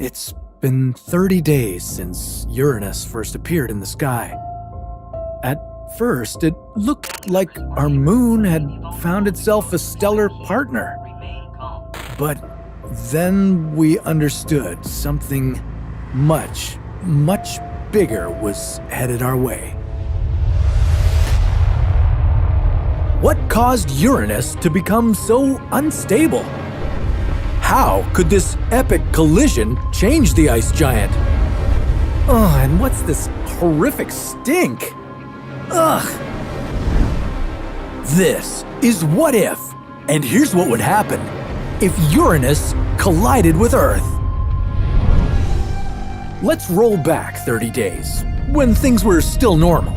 It's been 30 days since Uranus first appeared in the sky. At first, it looked like our moon had found itself a stellar partner. But then we understood something much, much bigger was headed our way. What caused Uranus to become so unstable? How could this epic collision change the ice giant? Oh, and what's this horrific stink? Ugh! This is What If, and here's what would happen if Uranus collided with Earth. Let's roll back 30 days, when things were still normal.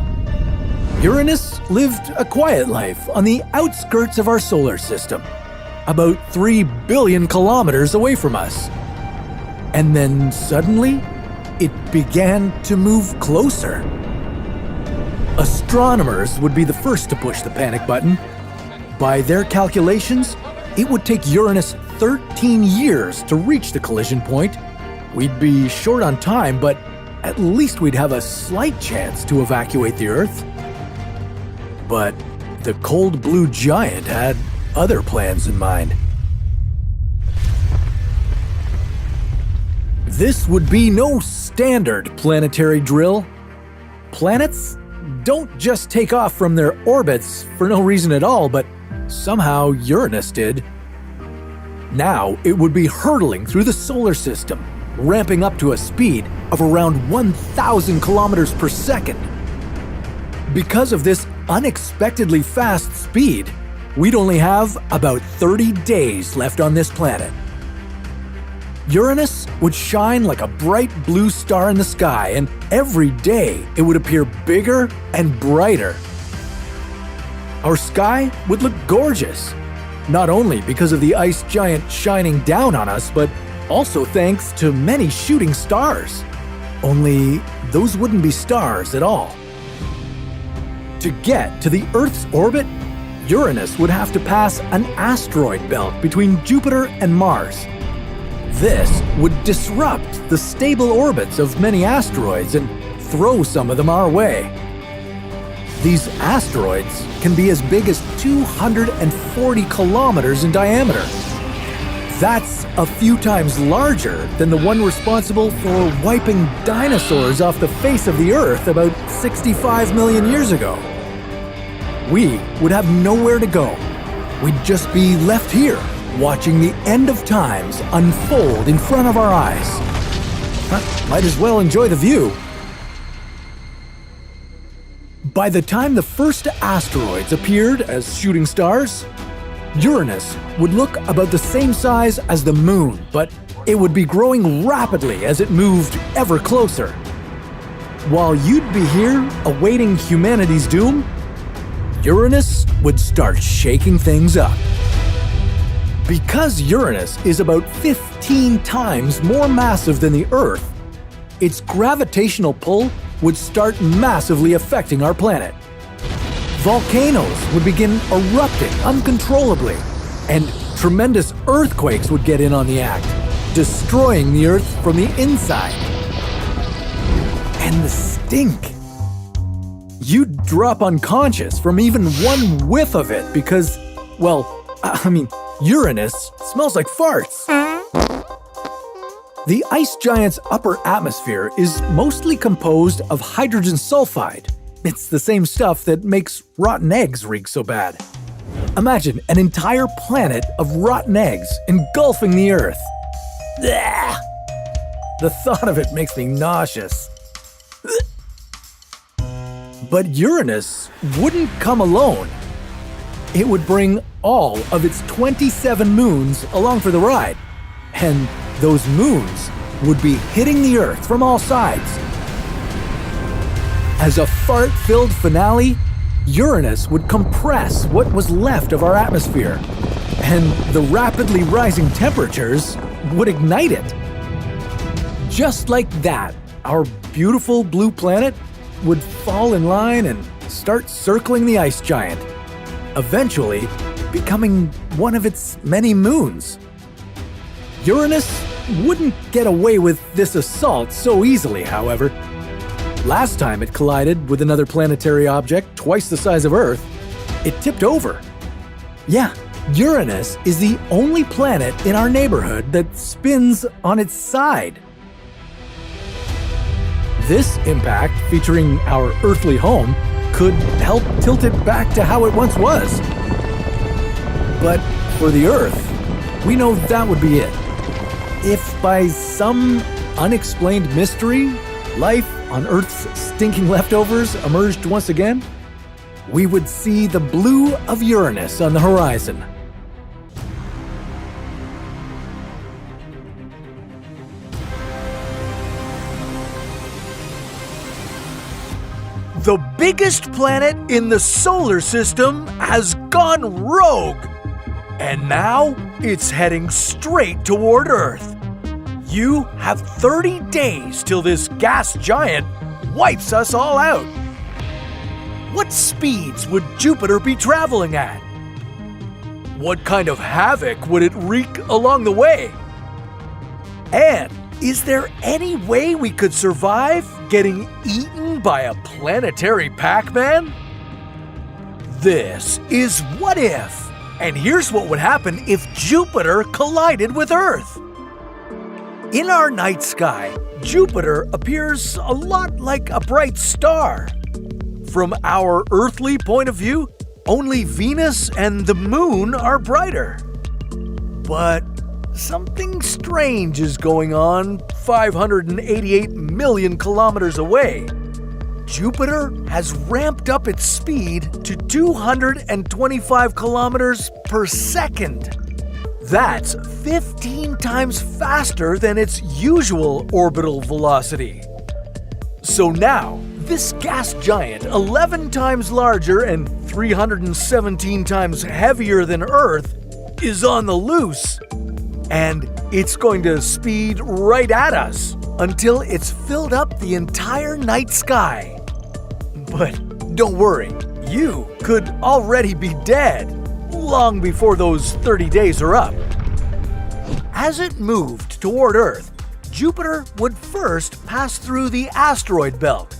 Uranus lived a quiet life on the outskirts of our solar system, about 3 billion kilometers away from us. And then suddenly, it began to move closer. Astronomers would be the first to push the panic button. By their calculations, it would take Uranus 13 years to reach the collision point. We'd be short on time, but at least we'd have a slight chance to evacuate the Earth. But the cold blue giant had other plans in mind. This would be no standard planetary drill. Planets don't just take off from their orbits for no reason at all, but somehow Uranus did. Now it would be hurtling through the solar system, ramping up to a speed of around 1,000 kilometers per second. Because of this unexpectedly fast speed, we'd only have about 30 days left on this planet. Uranus would shine like a bright blue star in the sky, and every day it would appear bigger and brighter. Our sky would look gorgeous, not only because of the ice giant shining down on us, but also thanks to many shooting stars. Only those wouldn't be stars at all. To get to the Earth's orbit, Uranus would have to pass an asteroid belt between Jupiter and Mars. This would disrupt the stable orbits of many asteroids and throw some of them our way. These asteroids can be as big as 240 kilometers in diameter. That's a few times larger than the one responsible for wiping dinosaurs off the face of the Earth about 65 million years ago. We would have nowhere to go. We'd just be left here, watching the end of times unfold in front of our eyes. Might as well enjoy the view. By the time the first asteroids appeared as shooting stars, Uranus would look about the same size as the Moon, but it would be growing rapidly as it moved ever closer. While you'd be here awaiting humanity's doom, Uranus would start shaking things up. Because Uranus is about 15 times more massive than the Earth, its gravitational pull would start massively affecting our planet. Volcanoes would begin erupting uncontrollably, and tremendous earthquakes would get in on the act, destroying the Earth from the inside. And the stink. You'd drop unconscious from even one whiff of it because, Uranus smells like farts. The ice giant's upper atmosphere is mostly composed of hydrogen sulfide. It's the same stuff that makes rotten eggs reek so bad. Imagine an entire planet of rotten eggs engulfing the Earth. Blech! The thought of it makes me nauseous. But Uranus wouldn't come alone. It would bring all of its 27 moons along for the ride. And those moons would be hitting the Earth from all sides. As a fart-filled finale, Uranus would compress what was left of our atmosphere, and the rapidly rising temperatures would ignite it. Just like that, our beautiful blue planet would fall in line and start circling the ice giant, eventually becoming one of its many moons. Uranus wouldn't get away with this assault so easily, however. Last time it collided with another planetary object twice the size of Earth, it tipped over. Yeah, Uranus is the only planet in our neighborhood that spins on its side. This impact, featuring our earthly home, could help tilt it back to how it once was. But for the Earth, we know that would be it. If by some unexplained mystery, life on Earth's stinking leftovers emerged once again, we would see the blue of Uranus on the horizon. The biggest planet in the solar system has gone rogue, and now it's heading straight toward Earth. You have 30 days till this gas giant wipes us all out. What speeds would Jupiter be traveling at? What kind of havoc would it wreak along the way? And is there any way we could survive getting eaten by a planetary Pac-Man? This is What If, and here's what would happen if Jupiter collided with Earth. In our night sky, Jupiter appears a lot like a bright star. From our earthly point of view, only Venus and the Moon are brighter. But something strange is going on 588 million kilometers away. Jupiter has ramped up its speed to 225 kilometers per second. That's 15 times faster than its usual orbital velocity. So now, this gas giant, 11 times larger and 317 times heavier than Earth, is on the loose. And it's going to speed right at us until it's filled up the entire night sky. But don't worry, you could already be dead long before those 30 days are up. As it moved toward Earth, Jupiter would first pass through the asteroid belt.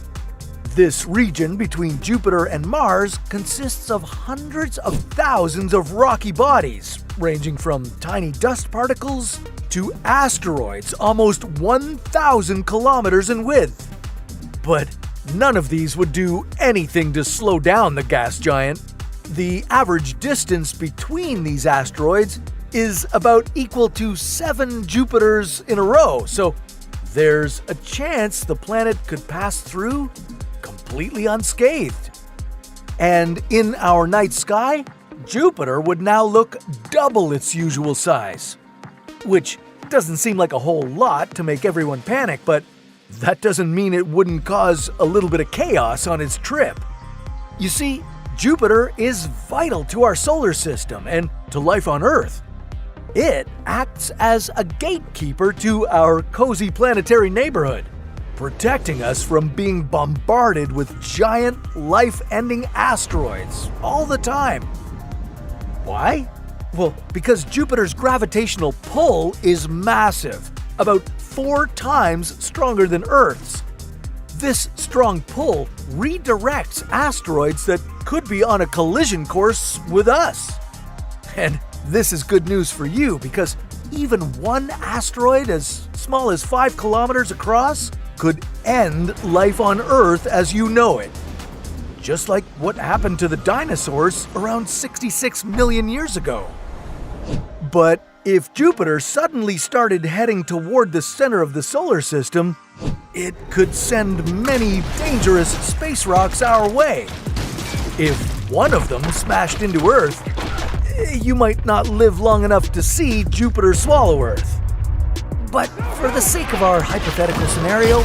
This region between Jupiter and Mars consists of hundreds of thousands of rocky bodies, ranging from tiny dust particles to asteroids almost 1,000 kilometers in width. But none of these would do anything to slow down the gas giant. The average distance between these asteroids is about equal to 7 Jupiters in a row, so there's a chance the planet could pass through completely unscathed. And in our night sky, Jupiter would now look double its usual size. Which doesn't seem like a whole lot to make everyone panic, but that doesn't mean it wouldn't cause a little bit of chaos on its trip. You see, Jupiter is vital to our solar system and to life on Earth. It acts as a gatekeeper to our cozy planetary neighborhood, protecting us from being bombarded with giant, life-ending asteroids all the time. Why? Well, because Jupiter's gravitational pull is massive, about 4 times stronger than Earth's. This strong pull redirects asteroids that could be on a collision course with us. And this is good news for you because even one asteroid as small as 5 kilometers across could end life on Earth as you know it. Just like what happened to the dinosaurs around 66 million years ago. But if Jupiter suddenly started heading toward the center of the solar system, it could send many dangerous space rocks our way. If one of them smashed into Earth, you might not live long enough to see Jupiter swallow Earth. But for the sake of our hypothetical scenario,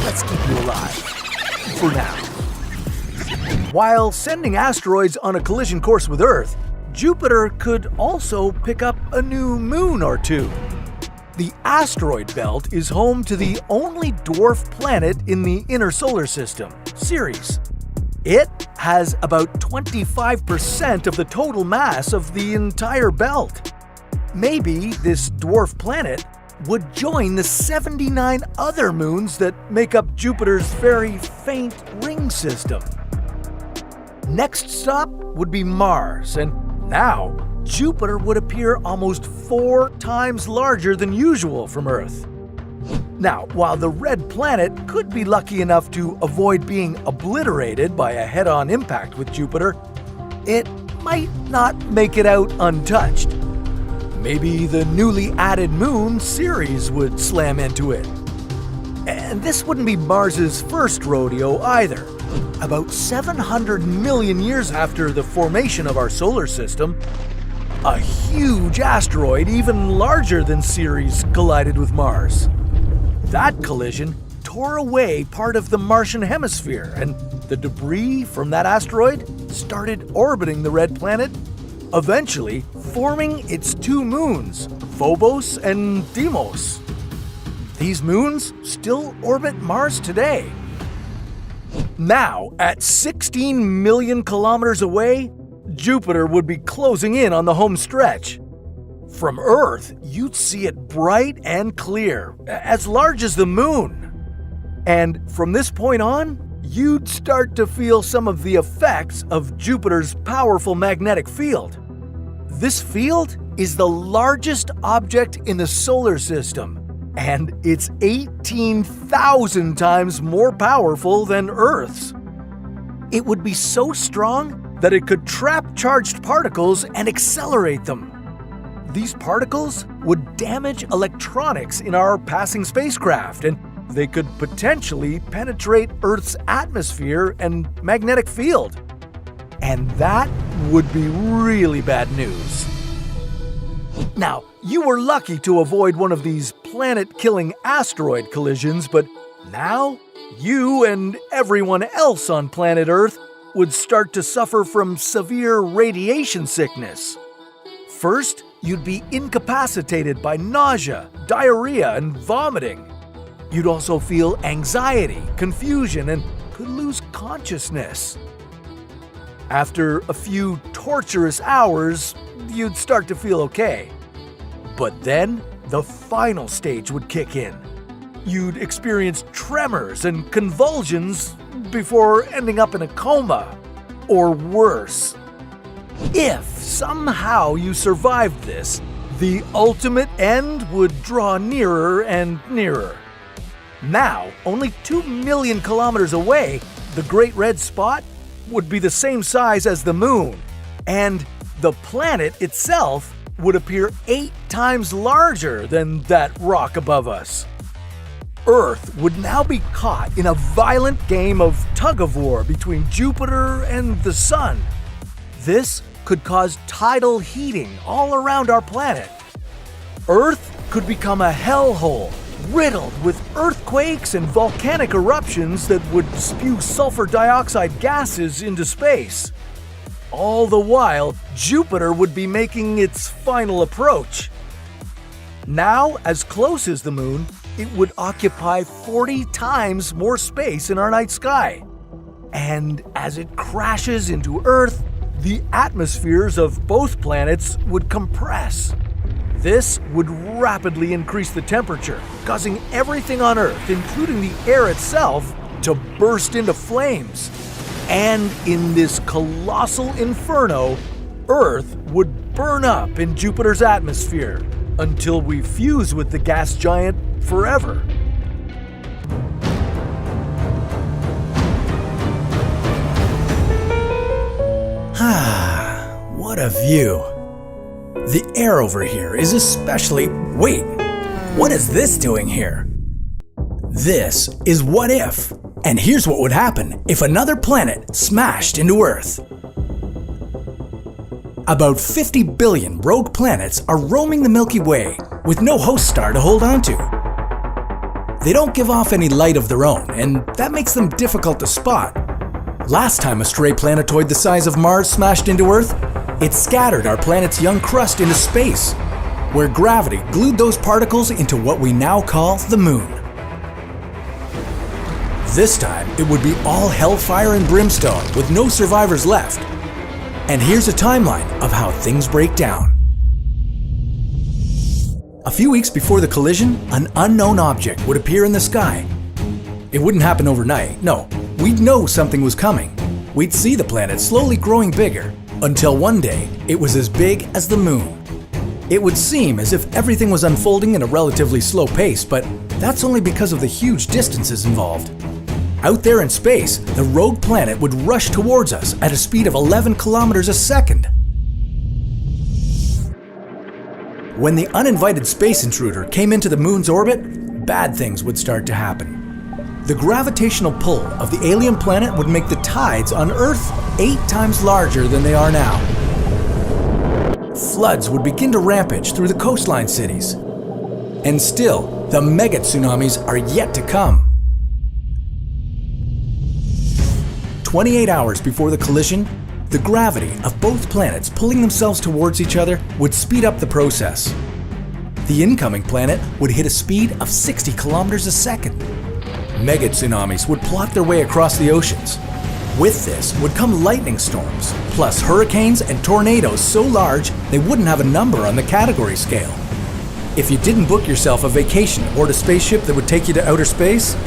let's keep you alive. For now. While sending asteroids on a collision course with Earth, Jupiter could also pick up a new moon or two. The asteroid belt is home to the only dwarf planet in the inner solar system, Ceres. It has about 25% of the total mass of the entire belt. Maybe this dwarf planet would join the 79 other moons that make up Jupiter's very faint ring system. Next stop would be Mars, and now Jupiter would appear almost 4 times larger than usual from Earth. Now, while the red planet could be lucky enough to avoid being obliterated by a head-on impact with Jupiter, it might not make it out untouched. Maybe the newly added moon, Ceres, would slam into it. And this wouldn't be Mars's first rodeo either. About 700 million years after the formation of our solar system, a huge asteroid even larger than Ceres collided with Mars. That collision tore away part of the Martian hemisphere, and the debris from that asteroid started orbiting the red planet, eventually forming its 2 moons, Phobos and Deimos. These moons still orbit Mars today. Now, at 16 million kilometers away, Jupiter would be closing in on the home stretch. From Earth, you'd see it bright and clear, as large as the moon. And from this point on, you'd start to feel some of the effects of Jupiter's powerful magnetic field. This field is the largest object in the solar system, and it's 18,000 times more powerful than Earth's. It would be so strong that it could trap charged particles and accelerate them. These particles would damage electronics in our passing spacecraft, and they could potentially penetrate Earth's atmosphere and magnetic field. And that would be really bad news. Now, you were lucky to avoid one of these planet-killing asteroid collisions, but now you and everyone else on planet Earth would start to suffer from severe radiation sickness. First, you'd be incapacitated by nausea, diarrhea, and vomiting. You'd also feel anxiety, confusion, and could lose consciousness. After a few torturous hours, you'd start to feel okay. But then, the final stage would kick in. You'd experience tremors and convulsions before ending up in a coma, or worse. If somehow you survived this, the ultimate end would draw nearer and nearer. Now, only 2 million kilometers away, the Great Red Spot would be the same size as the moon, and the planet itself would appear 8 times larger than that rock above us. Earth would now be caught in a violent game of tug-of-war between Jupiter and the Sun. This could cause tidal heating all around our planet. Earth could become a hellhole, riddled with earthquakes and volcanic eruptions that would spew sulfur dioxide gases into space. All the while, Jupiter would be making its final approach. Now, as close as the moon, it would occupy 40 times more space in our night sky. And as it crashes into Earth, the atmospheres of both planets would compress. This would rapidly increase the temperature, causing everything on Earth, including the air itself, to burst into flames. And in this colossal inferno, Earth would burn up in Jupiter's atmosphere until we fuse with the gas giant forever. What a view. The air over here is especially... Wait, what is this doing here? This is What If, and here's what would happen if another planet smashed into Earth. About 50 billion rogue planets are roaming the Milky Way with no host star to hold on to. They don't give off any light of their own, and that makes them difficult to spot. Last time a stray planetoid the size of Mars smashed into Earth, it scattered our planet's young crust into space, where gravity glued those particles into what we now call the moon. This time, it would be all hellfire and brimstone with no survivors left. And here's a timeline of how things break down. A few weeks before the collision, an unknown object would appear in the sky. It wouldn't happen overnight, no. We'd know something was coming. We'd see the planet slowly growing bigger, until one day, it was as big as the moon. It would seem as if everything was unfolding at a relatively slow pace, but that's only because of the huge distances involved. Out there in space, the rogue planet would rush towards us at a speed of 11 kilometers a second. When the uninvited space intruder came into the moon's orbit, bad things would start to happen. The gravitational pull of the alien planet would make the tides on Earth 8 times larger than they are now. Floods would begin to rampage through the coastline cities. And still, the mega tsunamis are yet to come. 28 hours before the collision, the gravity of both planets pulling themselves towards each other would speed up the process. The incoming planet would hit a speed of 60 kilometers a second. Mega tsunamis would plot their way across the oceans. With this would come lightning storms, plus hurricanes and tornadoes so large they wouldn't have a number on the category scale. If you didn't book yourself a vacation or a spaceship that would take you to outer space,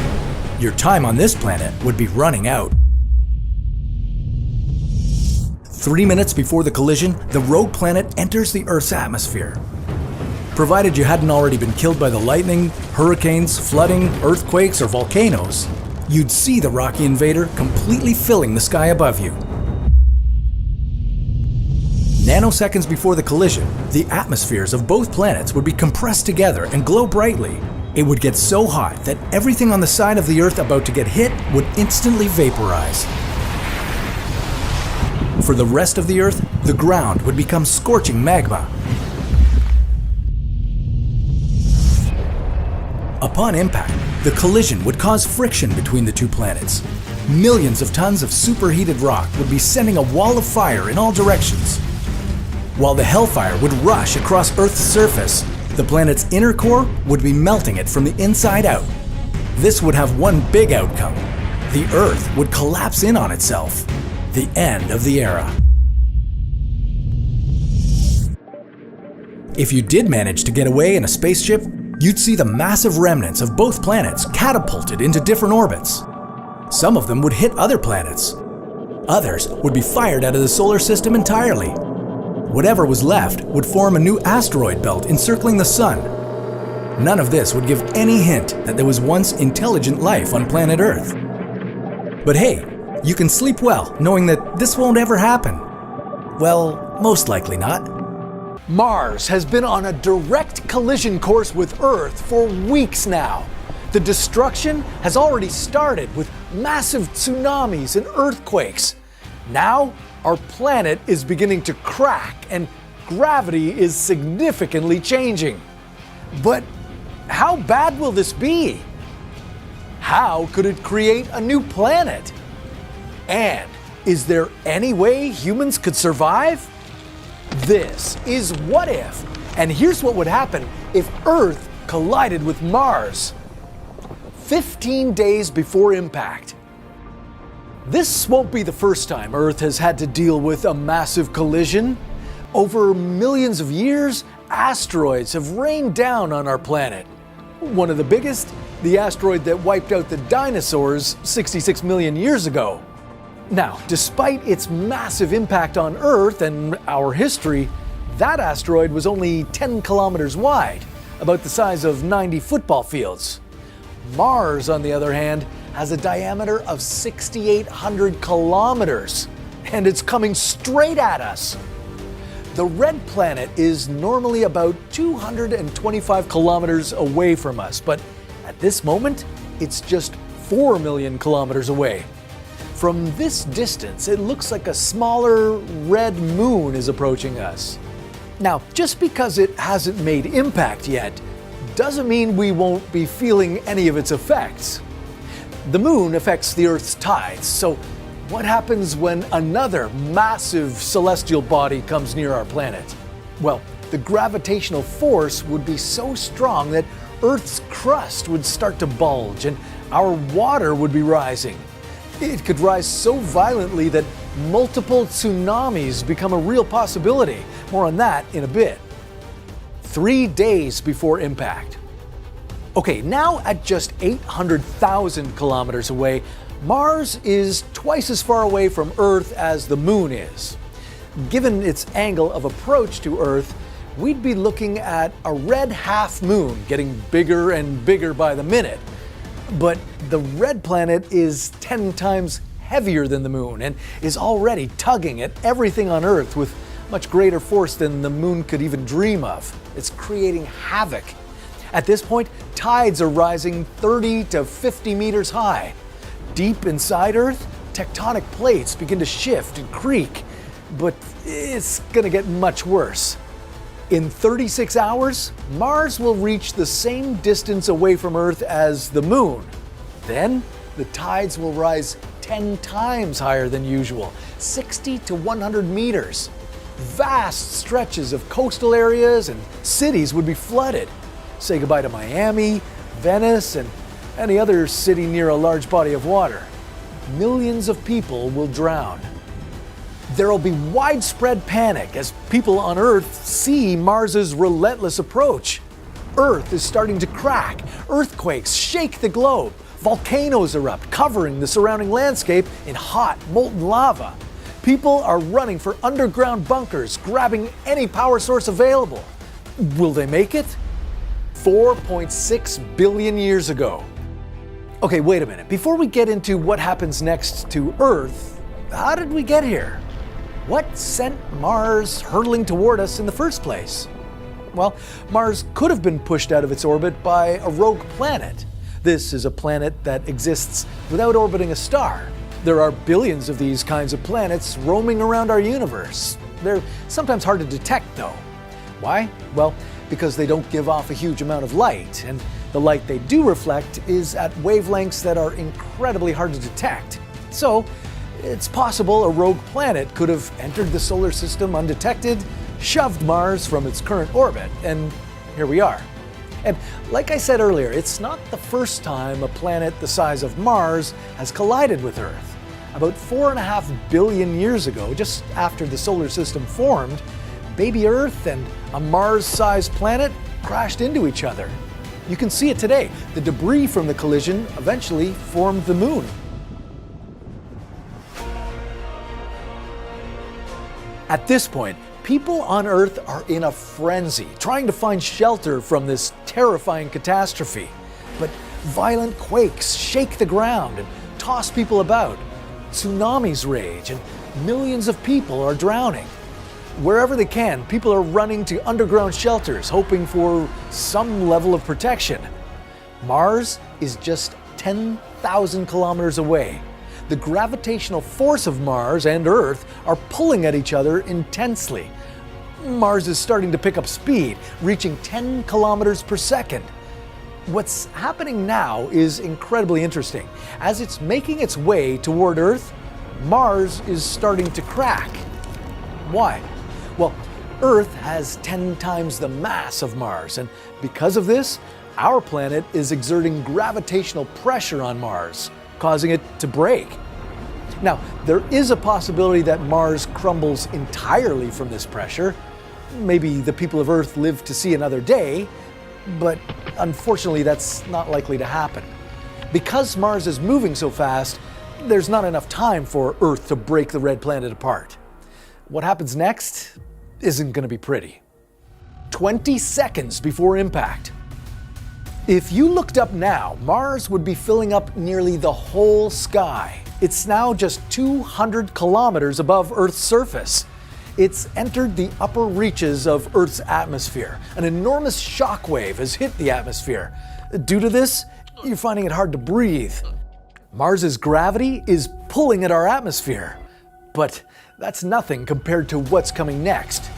your time on this planet would be running out. 3 minutes before the collision, the rogue planet enters the Earth's atmosphere. Provided you hadn't already been killed by the lightning, hurricanes, flooding, earthquakes, or volcanoes, you'd see the rocky invader completely filling the sky above you. Nanoseconds before the collision, the atmospheres of both planets would be compressed together and glow brightly. It would get so hot that everything on the side of the Earth about to get hit would instantly vaporize. For the rest of the Earth, the ground would become scorching magma. Upon impact, the collision would cause friction between the two planets. Millions of tons of superheated rock would be sending a wall of fire in all directions. While the hellfire would rush across Earth's surface, the planet's inner core would be melting it from the inside out. This would have one big outcome. The Earth would collapse in on itself. The end of the era. If you did manage to get away in a spaceship, you'd see the massive remnants of both planets catapulted into different orbits. Some of them would hit other planets. Others would be fired out of the solar system entirely. Whatever was left would form a new asteroid belt encircling the Sun. None of this would give any hint that there was once intelligent life on planet Earth. But hey, you can sleep well knowing that this won't ever happen. Well, most likely not. Mars has been on a direct collision course with Earth for weeks now. The destruction has already started with massive tsunamis and earthquakes. Now, our planet is beginning to crack and gravity is significantly changing. But how bad will this be? How could it create a new planet? And is there any way humans could survive? This is What If, and here's what would happen if Earth collided with Mars. 15 days before impact. This won't be the first time Earth has had to deal with a massive collision. Over millions of years, asteroids have rained down on our planet. One of the biggest, the asteroid that wiped out the dinosaurs 66 million years ago. Now, despite its massive impact on Earth and our history, that asteroid was only 10 kilometers wide, about the size of 90 football fields. Mars, on the other hand, has a diameter of 6,800 kilometers, and it's coming straight at us. The red planet is normally about 225 kilometers away from us, but at this moment, it's just 4 million kilometers away. From this distance, it looks like a smaller red moon is approaching us. Now, just because it hasn't made impact yet, doesn't mean we won't be feeling any of its effects. The moon affects the Earth's tides, so what happens when another massive celestial body comes near our planet? Well, the gravitational force would be so strong that Earth's crust would start to bulge and our water would be rising. It could rise so violently that multiple tsunamis become a real possibility. More on that in a bit. 3 days before impact. Okay, now at just 800,000 kilometers away, Mars is twice as far away from Earth as the Moon is. Given its angle of approach to Earth, we'd be looking at a red half moon getting bigger and bigger by the minute. But the red planet is 10 times heavier than the Moon and is already tugging at everything on Earth with much greater force than the Moon could even dream of. It's creating havoc. At this point, tides are rising 30 to 50 meters high. Deep inside Earth, tectonic plates begin to shift and creak, but it's gonna get much worse. In 36 hours, Mars will reach the same distance away from Earth as the Moon. Then, the tides will rise 10 times higher than usual, 60 to 100 meters. Vast stretches of coastal areas and cities would be flooded. Say goodbye to Miami, Venice, and any other city near a large body of water. Millions of people will drown. There will be widespread panic as people on Earth see Mars's relentless approach. Earth is starting to crack. Earthquakes shake the globe. Volcanoes erupt, covering the surrounding landscape in hot, molten lava. People are running for underground bunkers, grabbing any power source available. Will they make it? 4.6 billion years ago. Okay, wait a minute. Before we get into what happens next to Earth, how did we get here? What sent Mars hurtling toward us in the first place? Well, Mars could have been pushed out of its orbit by a rogue planet. This is a planet that exists without orbiting a star. There are billions of these kinds of planets roaming around our universe. They're sometimes hard to detect, though. Why? Well, because they don't give off a huge amount of light, and the light they do reflect is at wavelengths that are incredibly hard to detect. So, it's possible a rogue planet could have entered the solar system undetected, shoved Mars from its current orbit, and here we are. And like I said earlier, it's not the first time a planet the size of Mars has collided with Earth. About 4.5 billion years ago, just after the solar system formed, baby Earth and a Mars-sized planet crashed into each other. You can see it today. The debris from the collision eventually formed the Moon. At this point, people on Earth are in a frenzy, trying to find shelter from this terrifying catastrophe. But violent quakes shake the ground and toss people about. Tsunamis rage and millions of people are drowning. Wherever they can, people are running to underground shelters, hoping for some level of protection. Mars is just 10,000 kilometers away. The gravitational force of Mars and Earth are pulling at each other intensely. Mars is starting to pick up speed, reaching 10 kilometers per second. What's happening now is incredibly interesting. As it's making its way toward Earth, Mars is starting to crack. Why? Well, Earth has 10 times the mass of Mars, and because of this, our planet is exerting gravitational pressure on Mars, causing it to break. Now, there is a possibility that Mars crumbles entirely from this pressure. Maybe the people of Earth live to see another day, but unfortunately that's not likely to happen. Because Mars is moving so fast, there's not enough time for Earth to break the red planet apart. What happens next isn't going to be pretty. 20 seconds before impact. If you looked up now, Mars would be filling up nearly the whole sky. It's now just 200 kilometers above Earth's surface. It's entered the upper reaches of Earth's atmosphere. An enormous shock wave has hit the atmosphere. Due to this, you're finding it hard to breathe. Mars's gravity is pulling at our atmosphere. But that's nothing compared to what's coming next.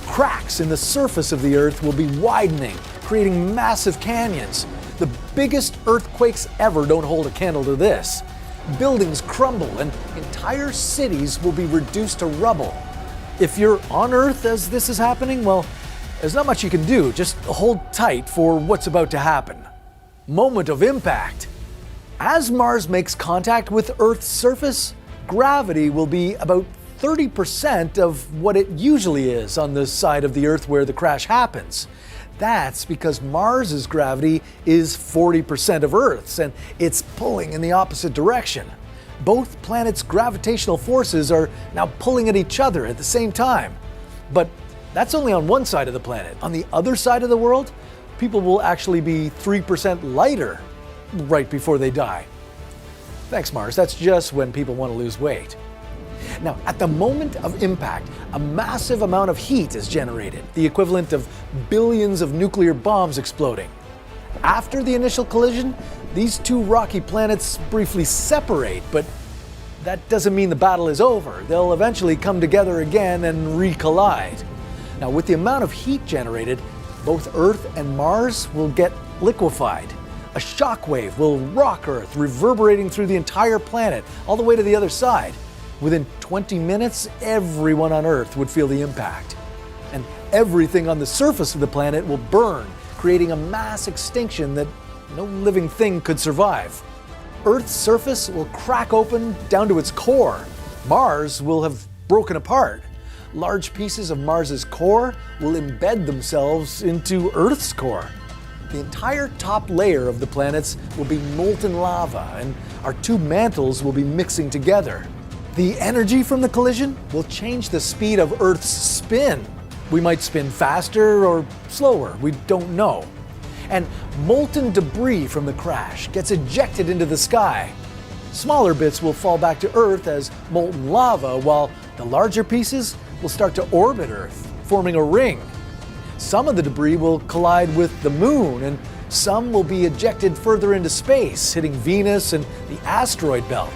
Cracks in the surface of the Earth will be widening, creating massive canyons. The biggest earthquakes ever don't hold a candle to this. Buildings crumble and entire cities will be reduced to rubble. If you're on Earth as this is happening, well, there's not much you can do. Just hold tight for what's about to happen. Moment of impact. As Mars makes contact with Earth's surface, gravity will be about 30% of what it usually is on the side of the Earth where the crash happens. That's because Mars's gravity is 40% of Earth's, and it's pulling in the opposite direction. Both planets' gravitational forces are now pulling at each other at the same time. But that's only on one side of the planet. On the other side of the world, people will actually be 3% lighter right before they die. Thanks, Mars. That's just when people want to lose weight. Now, at the moment of impact, a massive amount of heat is generated, the equivalent of billions of nuclear bombs exploding. After the initial collision, these two rocky planets briefly separate, but that doesn't mean the battle is over. They'll eventually come together again and re-collide. Now, with the amount of heat generated, both Earth and Mars will get liquefied. A shockwave will rock Earth, reverberating through the entire planet, all the way to the other side. Within 20 minutes, everyone on Earth would feel the impact. And everything on the surface of the planet will burn, creating a mass extinction that no living thing could survive. Earth's surface will crack open down to its core. Mars will have broken apart. Large pieces of Mars's core will embed themselves into Earth's core. The entire top layer of the planets will be molten lava, and our two mantles will be mixing together. The energy from the collision will change the speed of Earth's spin. We might spin faster or slower, we don't know. And molten debris from the crash gets ejected into the sky. Smaller bits will fall back to Earth as molten lava, while the larger pieces will start to orbit Earth, forming a ring. Some of the debris will collide with the Moon, and some will be ejected further into space, hitting Venus and the asteroid belt.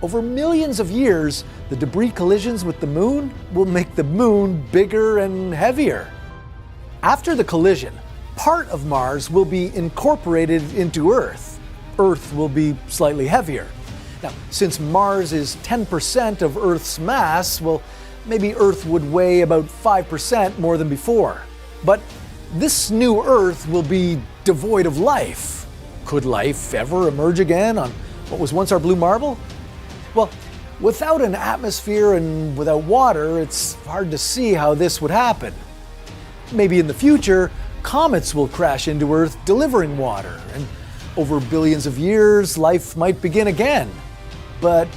Over millions of years, the debris collisions with the Moon will make the Moon bigger and heavier. After the collision, part of Mars will be incorporated into Earth. Earth will be slightly heavier. Now, since Mars is 10% of Earth's mass, well, maybe Earth would weigh about 5% more than before. But this new Earth will be devoid of life. Could life ever emerge again on what was once our blue marble? Well, without an atmosphere and without water, it's hard to see how this would happen. Maybe in the future, comets will crash into Earth delivering water, and over billions of years, life might begin again. But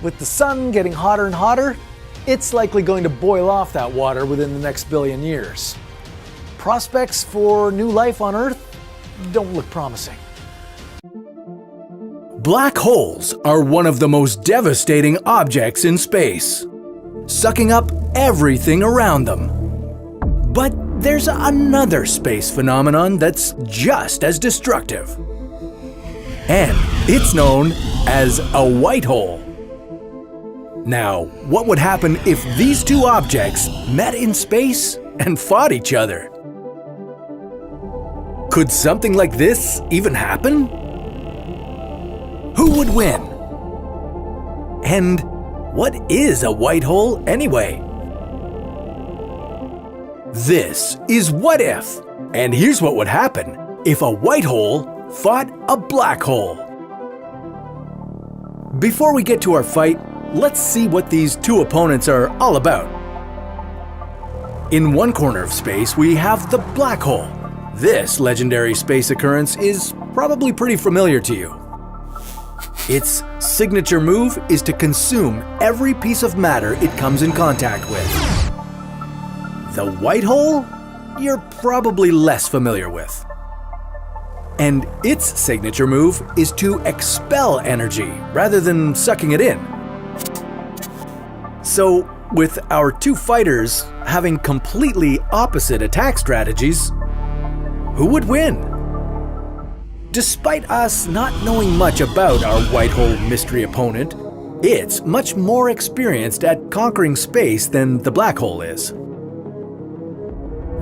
with the sun getting hotter and hotter, it's likely going to boil off that water within the next billion years. Prospects for new life on Earth don't look promising. Black holes are one of the most devastating objects in space, sucking up everything around them. But there's another space phenomenon that's just as destructive. And it's known as a white hole. Now, what would happen if these two objects met in space and fought each other? Could something like this even happen? Who would win? And what is a white hole anyway? This is What If, and here's what would happen if a white hole fought a black hole. Before we get to our fight, let's see what these two opponents are all about. In one corner of space, we have the black hole. This legendary space occurrence is probably pretty familiar to you. Its signature move is to consume every piece of matter it comes in contact with. The white hole, you're probably less familiar with. And its signature move is to expel energy rather than sucking it in. So, with our two fighters having completely opposite attack strategies, who would win? Despite us not knowing much about our white hole mystery opponent, it's much more experienced at conquering space than the black hole is.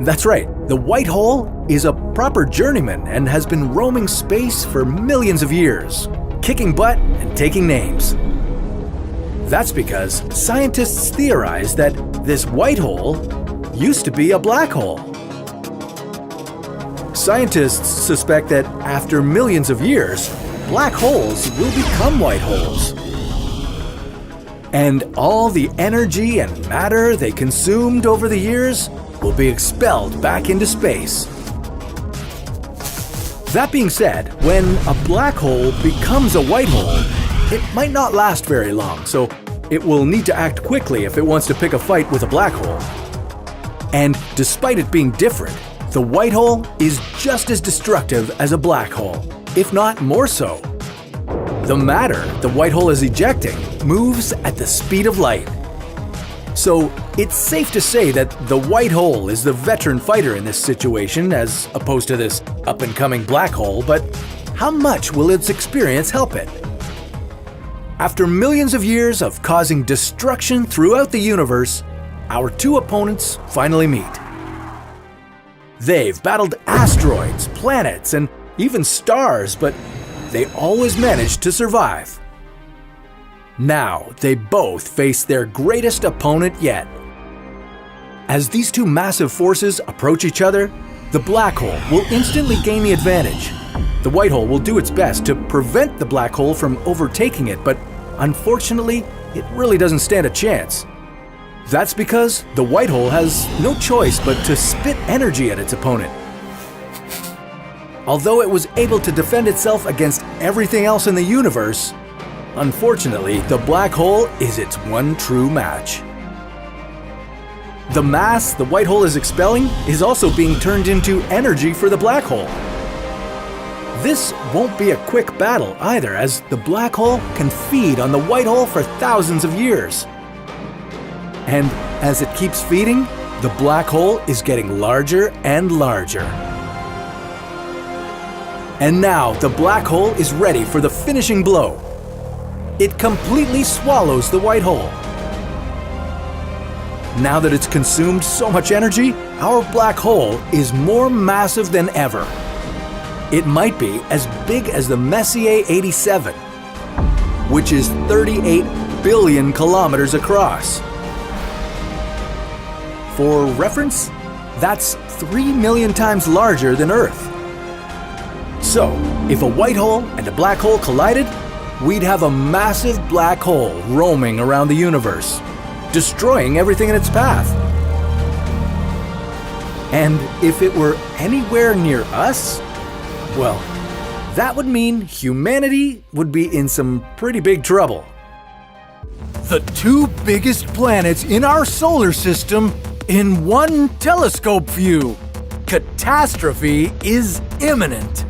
That's right, the white hole is a proper journeyman and has been roaming space for millions of years, kicking butt and taking names. That's because scientists theorize that this white hole used to be a black hole. Scientists suspect that after millions of years, black holes will become white holes. And all the energy and matter they consumed over the years will be expelled back into space. That being said, when a black hole becomes a white hole, it might not last very long, so it will need to act quickly if it wants to pick a fight with a black hole. And despite it being different, the white hole is just as destructive as a black hole, if not more so. The matter the white hole is ejecting moves at the speed of light. So it's safe to say that the white hole is the veteran fighter in this situation as opposed to this up-and-coming black hole, but how much will its experience help it? After millions of years of causing destruction throughout the universe, our two opponents finally meet. They've battled asteroids, planets, and even stars, but they always managed to survive. Now they both face their greatest opponent yet. As these two massive forces approach each other, the black hole will instantly gain the advantage. The white hole will do its best to prevent the black hole from overtaking it, but unfortunately, it really doesn't stand a chance. That's because the white hole has no choice but to spit energy at its opponent. Although it was able to defend itself against everything else in the universe, unfortunately, the black hole is its one true match. The mass the white hole is expelling is also being turned into energy for the black hole. This won't be a quick battle either, as the black hole can feed on the white hole for thousands of years. And as it keeps feeding, the black hole is getting larger and larger. And now the black hole is ready for the finishing blow. It completely swallows the white hole. Now that it's consumed so much energy, our black hole is more massive than ever. It might be as big as the Messier 87, which is 38 billion kilometers across. For reference, that's 3 million times larger than Earth. So, if a white hole and a black hole collided, we'd have a massive black hole roaming around the universe, destroying everything in its path. And if it were anywhere near us, well, that would mean humanity would be in some pretty big trouble. The two biggest planets in our solar system in one telescope view. Catastrophe is imminent.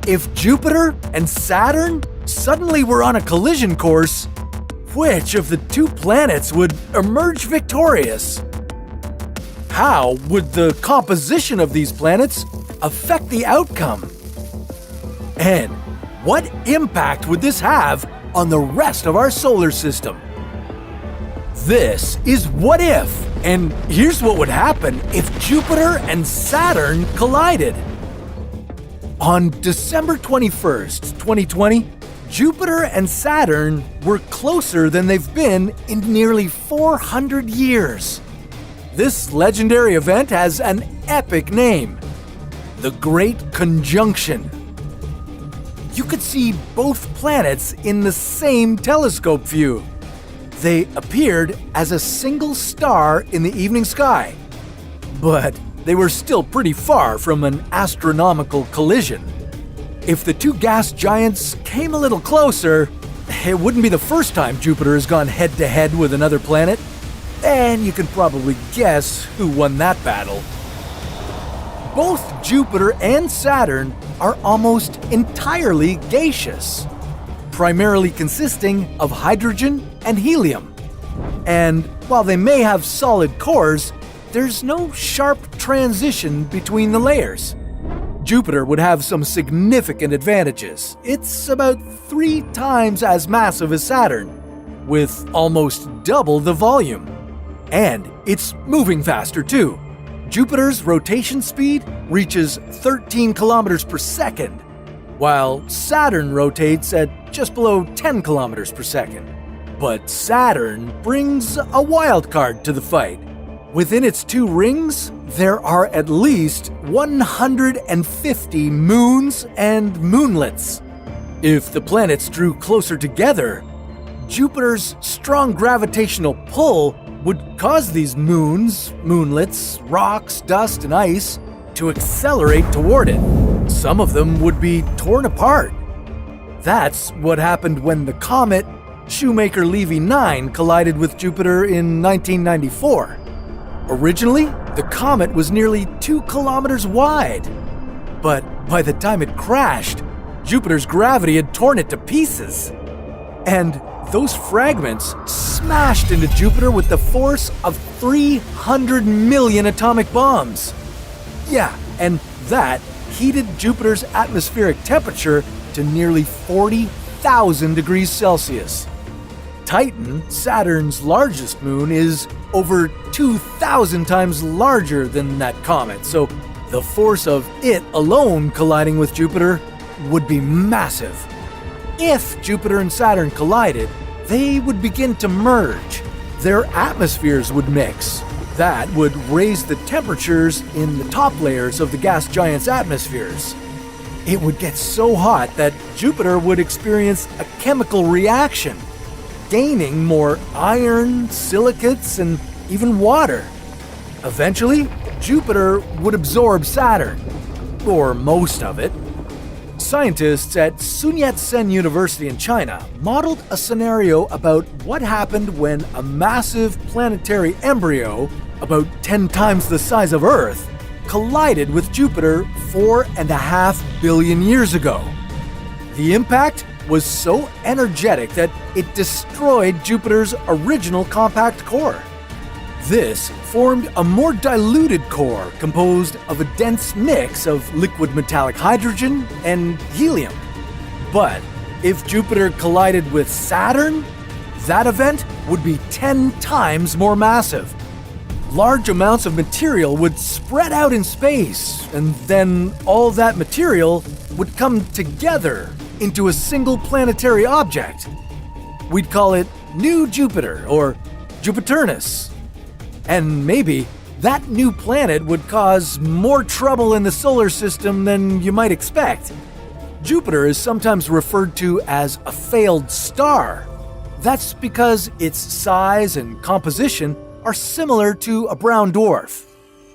If Jupiter and Saturn suddenly were on a collision course, which of the two planets would emerge victorious? How would the composition of these planets affect the outcome? And what impact would this have on the rest of our solar system? This is What If, and here's what would happen if Jupiter and Saturn collided. On December 21st, 2020, Jupiter and Saturn were closer than they've been in nearly 400 years. This legendary event has an epic name: the Great Conjunction. You could see both planets in the same telescope view. They appeared as a single star in the evening sky, but they were still pretty far from an astronomical collision. If the two gas giants came a little closer, it wouldn't be the first time Jupiter has gone head-to-head with another planet, and you can probably guess who won that battle. Both Jupiter and Saturn are almost entirely gaseous, primarily consisting of hydrogen and helium. And while they may have solid cores, there's no sharp transition between the layers. Jupiter would have some significant advantages. It's about 3 times as massive as Saturn, with almost double the volume. And it's moving faster too. Jupiter's rotation speed reaches 13 kilometers per second, while Saturn rotates at just below 10 kilometers per second. But Saturn brings a wild card to the fight. Within its 2 rings, there are at least 150 moons and moonlets. If the planets drew closer together, Jupiter's strong gravitational pull would cause these moons, moonlets, rocks, dust, and ice to accelerate toward it. Some of them would be torn apart. That's what happened when the comet Shoemaker-Levy 9 collided with Jupiter in 1994. Originally, the comet was nearly 2 kilometers wide. But by the time it crashed, Jupiter's gravity had torn it to pieces. And those fragments smashed into Jupiter with the force of 300 million atomic bombs. Yeah, and that heated Jupiter's atmospheric temperature to nearly 40,000 degrees Celsius. Titan, Saturn's largest moon, is over 2,000 times larger than that comet, so the force of it alone colliding with Jupiter would be massive. If Jupiter and Saturn collided, they would begin to merge. Their atmospheres would mix. That would raise the temperatures in the top layers of the gas giant's atmospheres. It would get so hot that Jupiter would experience a chemical reaction, gaining more iron, silicates, and even water. Eventually, Jupiter would absorb Saturn, or most of it. Scientists at Sun Yat-sen University in China modeled a scenario about what happened when a massive planetary embryo, about 10 times the size of Earth, collided with Jupiter 4.5 billion years ago. The impact was so energetic that it destroyed Jupiter's original compact core. This formed a more diluted core composed of a dense mix of liquid metallic hydrogen and helium. But if Jupiter collided with Saturn, that event would be 10 times more massive. Large amounts of material would spread out in space, and then all that material would come together into a single planetary object. We'd call it New Jupiter or Jupiternus. And maybe that new planet would cause more trouble in the solar system than you might expect. Jupiter is sometimes referred to as a failed star. That's because its size and composition are similar to a brown dwarf.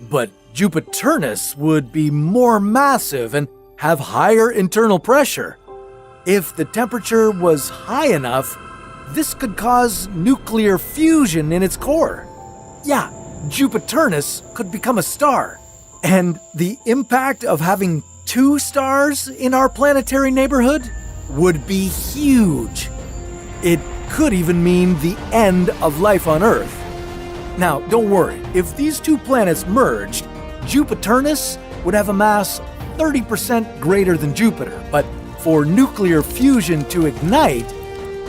But Jupiternus would be more massive and have higher internal pressure. If the temperature was high enough, this could cause nuclear fusion in its core. Yeah, Jupiternus could become a star. And the impact of having 2 stars in our planetary neighborhood would be huge. It could even mean the end of life on Earth. Now, don't worry, if these 2 planets merged, Jupiternus would have a mass 30% greater than Jupiter, but for nuclear fusion to ignite,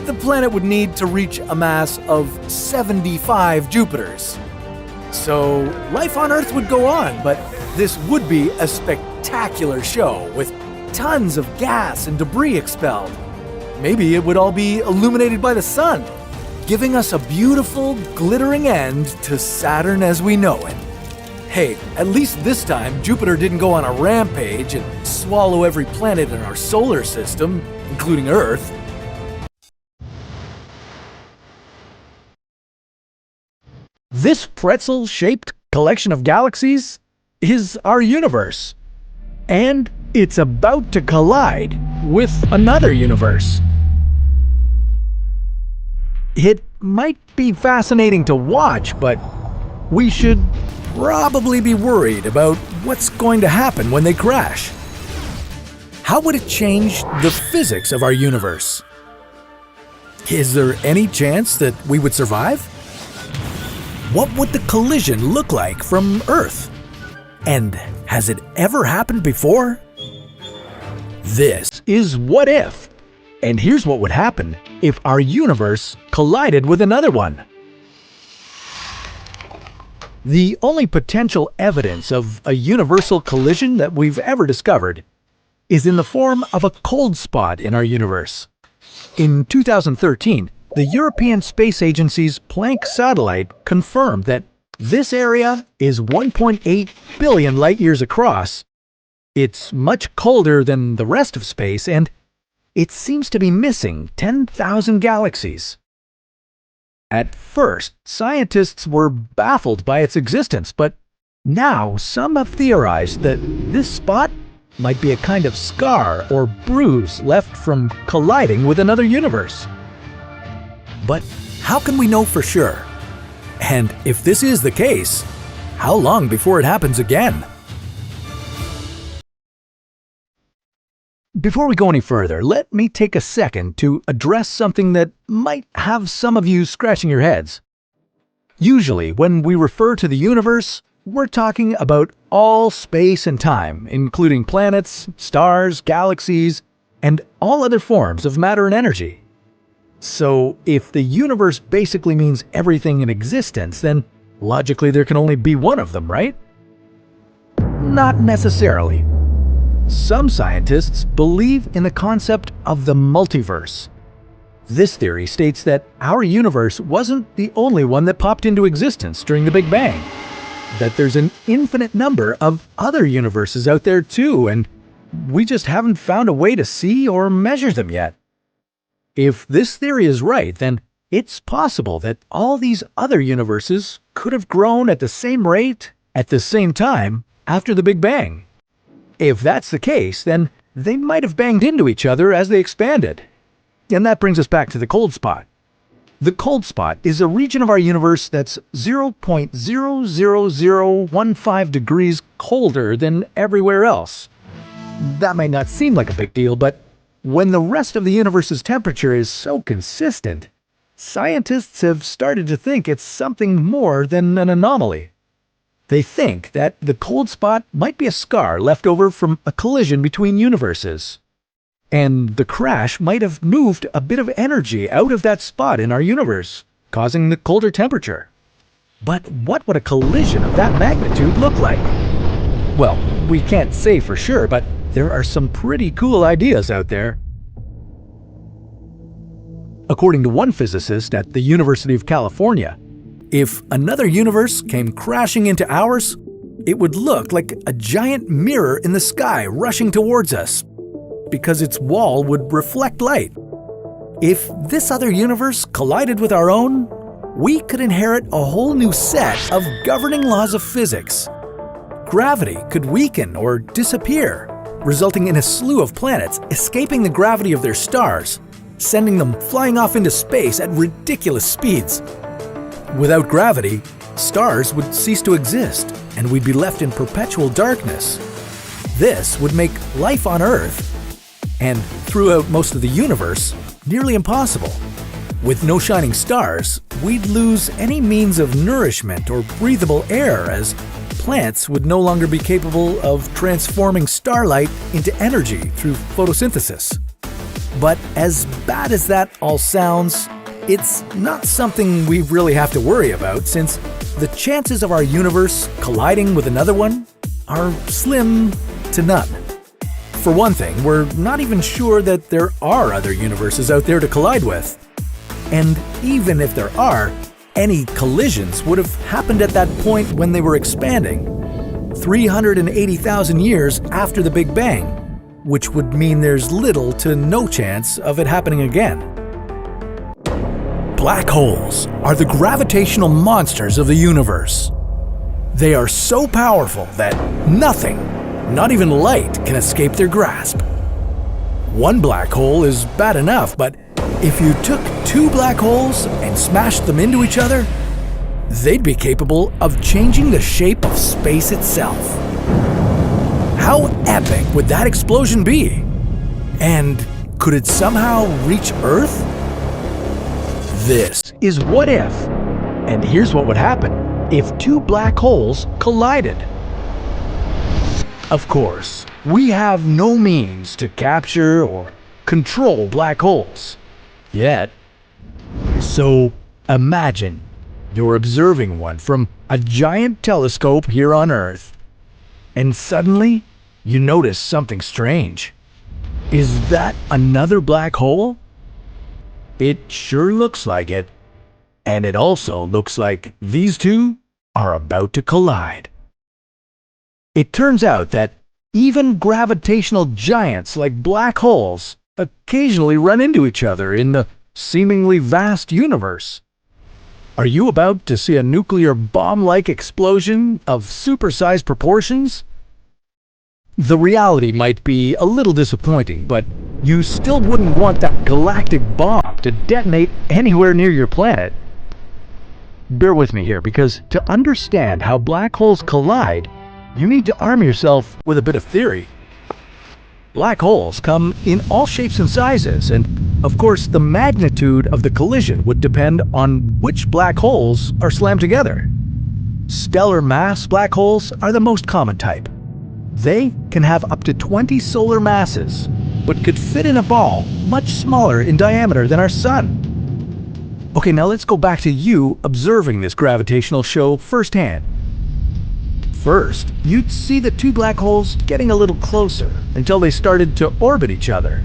the planet would need to reach a mass of 75 Jupiters. So, life on Earth would go on, but this would be a spectacular show with tons of gas and debris expelled. Maybe it would all be illuminated by the sun, giving us a beautiful, glittering end to Saturn as we know it. Hey, at least this time Jupiter didn't go on a rampage and swallow every planet in our solar system, including Earth. This pretzel-shaped collection of galaxies is our universe. And it's about to collide with another universe. It might be fascinating to watch, but we should Probably be worried about what's going to happen when they crash. How would it change the physics of our universe? Is there any chance that we would survive? What would the collision look like from Earth? And has it ever happened before? This is what if. And here's what would happen if our universe collided with another one. The only potential evidence of a universal collision that we've ever discovered is in the form of a cold spot in our universe. In 2013, the European Space Agency's Planck satellite confirmed that this area is 1.8 billion light-years across. It's much colder than the rest of space, and it seems to be missing 10,000 galaxies. At first, scientists were baffled by its existence, but now some have theorized that this spot might be a kind of scar or bruise left from colliding with another universe. But how can we know for sure? And if this is the case, how long before it happens again? Before we go any further, let me take a second to address something that might have some of you scratching your heads. Usually, when we refer to the universe, we're talking about all space and time, including planets, stars, galaxies, and all other forms of matter and energy. So, if the universe basically means everything in existence, then logically there can only be one of them, right? Not necessarily. Some scientists believe in the concept of the multiverse. This theory states that our universe wasn't the only one that popped into existence during the Big Bang, that there's an infinite number of other universes out there too, and we just haven't found a way to see or measure them yet. If this theory is right, then it's possible that all these other universes could have grown at the same rate, at the same time, after the Big Bang. If that's the case, then they might have banged into each other as they expanded. And that brings us back to the cold spot. The cold spot is a region of our universe that's 0.00015 degrees colder than everywhere else. That might not seem like a big deal, but when the rest of the universe's temperature is so consistent, scientists have started to think it's something more than an anomaly. They think that the cold spot might be a scar left over from a collision between universes. And the crash might have moved a bit of energy out of that spot in our universe, causing the colder temperature. But what would a collision of that magnitude look like? Well, we can't say for sure, but there are some pretty cool ideas out there. According to one physicist at the University of California, if another universe came crashing into ours, it would look like a giant mirror in the sky rushing towards us, because its wall would reflect light. If this other universe collided with our own, we could inherit a whole new set of governing laws of physics. Gravity could weaken or disappear, resulting in a slew of planets escaping the gravity of their stars, sending them flying off into space at ridiculous speeds. Without gravity, stars would cease to exist, and we'd be left in perpetual darkness. This would make life on Earth, and throughout most of the universe, nearly impossible. With no shining stars, we'd lose any means of nourishment or breathable air, as plants would no longer be capable of transforming starlight into energy through photosynthesis. But as bad as that all sounds, it's not something we really have to worry about, since the chances of our universe colliding with another one are slim to none. For one thing, we're not even sure that there are other universes out there to collide with. And even if there are, any collisions would have happened at that point when they were expanding, 380,000 years after the Big Bang, which would mean there's little to no chance of it happening again. Black holes are the gravitational monsters of the universe. They are so powerful that nothing, not even light, can escape their grasp. One black hole is bad enough, but if you took two black holes and smashed them into each other, they'd be capable of changing the shape of space itself. How epic would that explosion be? And could it somehow reach Earth? This is What If, and here's what would happen if two black holes collided. Of course, we have no means to capture or control black holes yet. So imagine you're observing one from a giant telescope here on Earth, and suddenly you notice something strange. Is that another black hole? It sure looks like it. And it also looks like these two are about to collide. It turns out that even gravitational giants like black holes occasionally run into each other in the seemingly vast universe. Are you about to see a nuclear bomb-like explosion of supersized proportions? The reality might be a little disappointing, but you still wouldn't want that galactic bomb to detonate anywhere near your planet. Bear with me here, because to understand how black holes collide, you need to arm yourself with a bit of theory. Black holes come in all shapes and sizes, and of course the magnitude of the collision would depend on which black holes are slammed together. Stellar mass black holes are the most common type. They can have up to 20 solar masses, but could fit in a ball much smaller in diameter than our Sun. Okay, now let's go back to you observing this gravitational show firsthand. First, you'd see the two black holes getting a little closer until they started to orbit each other.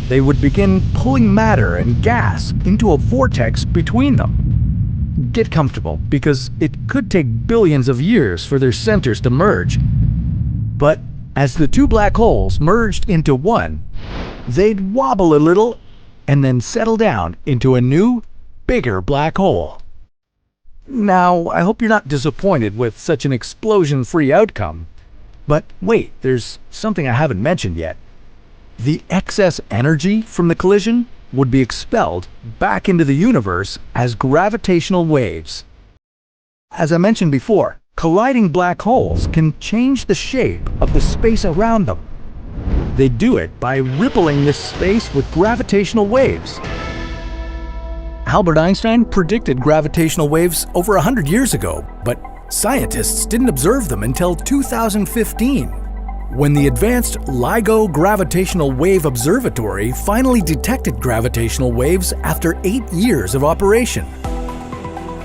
They would begin pulling matter and gas into a vortex between them. Get comfortable, because it could take billions of years for their centers to merge. But as the two black holes merged into one, they'd wobble a little and then settle down into a new, bigger black hole. Now, I hope you're not disappointed with such an explosion-free outcome. But wait, there's something I haven't mentioned yet. The excess energy from the collision would be expelled back into the universe as gravitational waves. As I mentioned before, colliding black holes can change the shape of the space around them. They do it by rippling this space with gravitational waves. Albert Einstein predicted gravitational waves over 100 years ago, but scientists didn't observe them until 2015, when the advanced LIGO Gravitational Wave Observatory finally detected gravitational waves after 8 years of operation.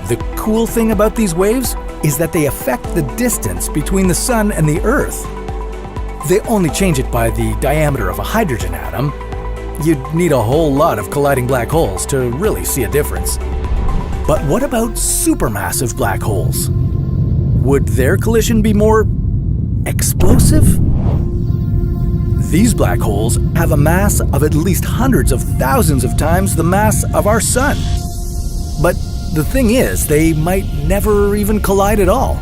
The cool thing about these waves is that they affect the distance between the Sun and the Earth. They only change it by the diameter of a hydrogen atom. You'd need a whole lot of colliding black holes to really see a difference. But what about supermassive black holes? Would their collision be more explosive? These black holes have a mass of at least hundreds of thousands of times the mass of our Sun. But the thing is, they might never even collide at all.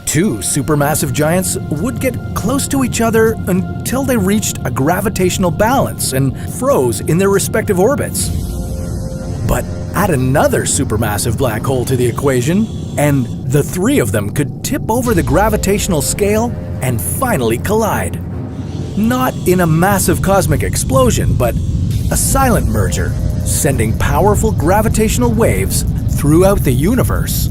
Two supermassive giants would get close to each other until they reached a gravitational balance and froze in their respective orbits. But add another supermassive black hole to the equation, and the three of them could tip over the gravitational scale and finally collide. Not in a massive cosmic explosion, but a silent merger, sending powerful gravitational waves throughout the universe.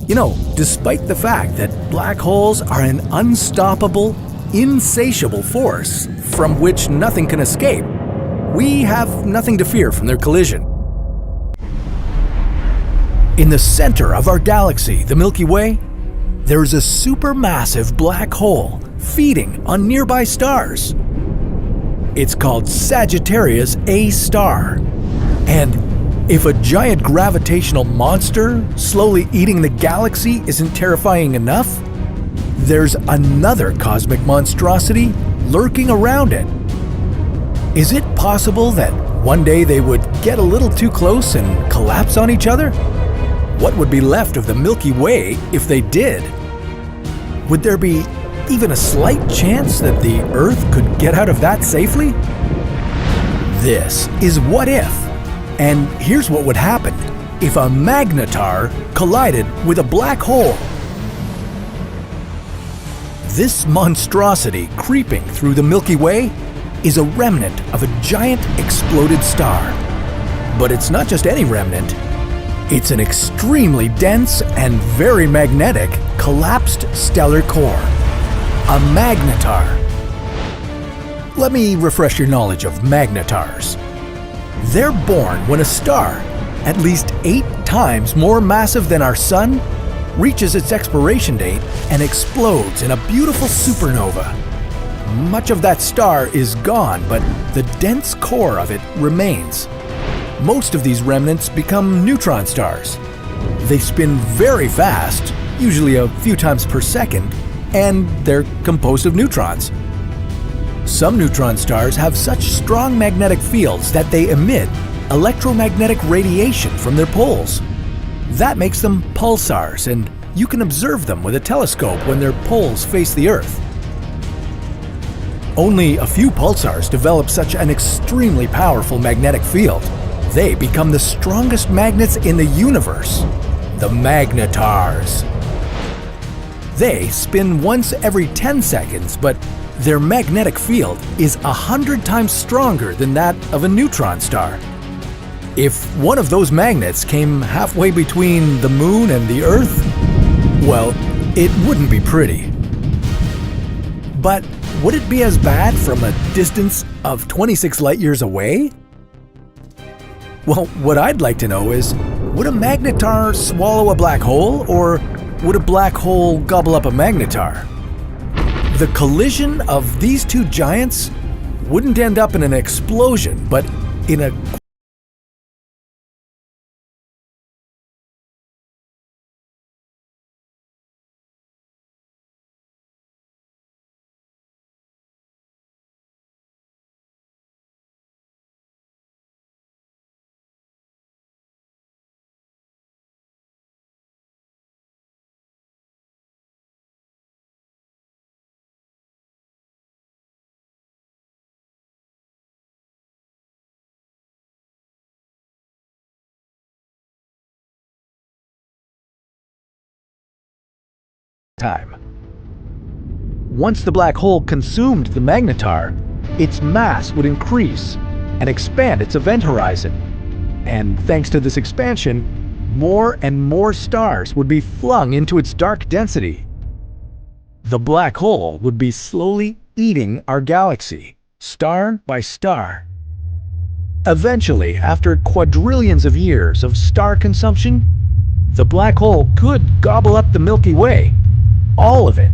You know, despite the fact that black holes are an unstoppable, insatiable force from which nothing can escape, we have nothing to fear from their collision. In the center of our galaxy, the Milky Way, there is a supermassive black hole feeding on nearby stars. It's called Sagittarius A star, and if a giant gravitational monster slowly eating the galaxy isn't terrifying enough, there's another cosmic monstrosity lurking around it. Is it possible that one day they would get a little too close and collapse on each other? What would be left of the Milky Way if they did? Would there be even a slight chance that the Earth could get out of that safely? This is What If? And here's what would happen if a Magnetar collided with a black hole. This monstrosity creeping through the Milky Way is a remnant of a giant exploded star. But it's not just any remnant. It's an extremely dense and very magnetic collapsed stellar core, a Magnetar. Let me refresh your knowledge of Magnetars. They're born when a star, at least 8 times more massive than our Sun, reaches its expiration date and explodes in a beautiful supernova. Much of that star is gone, but the dense core of it remains. Most of these remnants become neutron stars. They spin very fast, usually a few times per second, and they're composed of neutrons. Some neutron stars have such strong magnetic fields that they emit electromagnetic radiation from their poles. That makes them pulsars, and you can observe them with a telescope when their poles face the Earth. Only a few pulsars develop such an extremely powerful magnetic field. They become the strongest magnets in the universe, the magnetars. They spin once every 10 seconds, but their magnetic field is 100 times stronger than that of a neutron star. If one of those magnets came halfway between the Moon and the Earth, well, it wouldn't be pretty. But would it be as bad from a distance of 26 light years away? Well, what I'd like to know is, would a magnetar swallow a black hole, or would a black hole gobble up a magnetar? The collision of these two giants wouldn't end up in an explosion, but in a time. Once the black hole consumed the magnetar, its mass would increase and expand its event horizon. And thanks to this expansion, more and more stars would be flung into its dark density. The black hole would be slowly eating our galaxy, star by star. Eventually, after quadrillions of years of star consumption, the black hole could gobble up the Milky Way. All of it.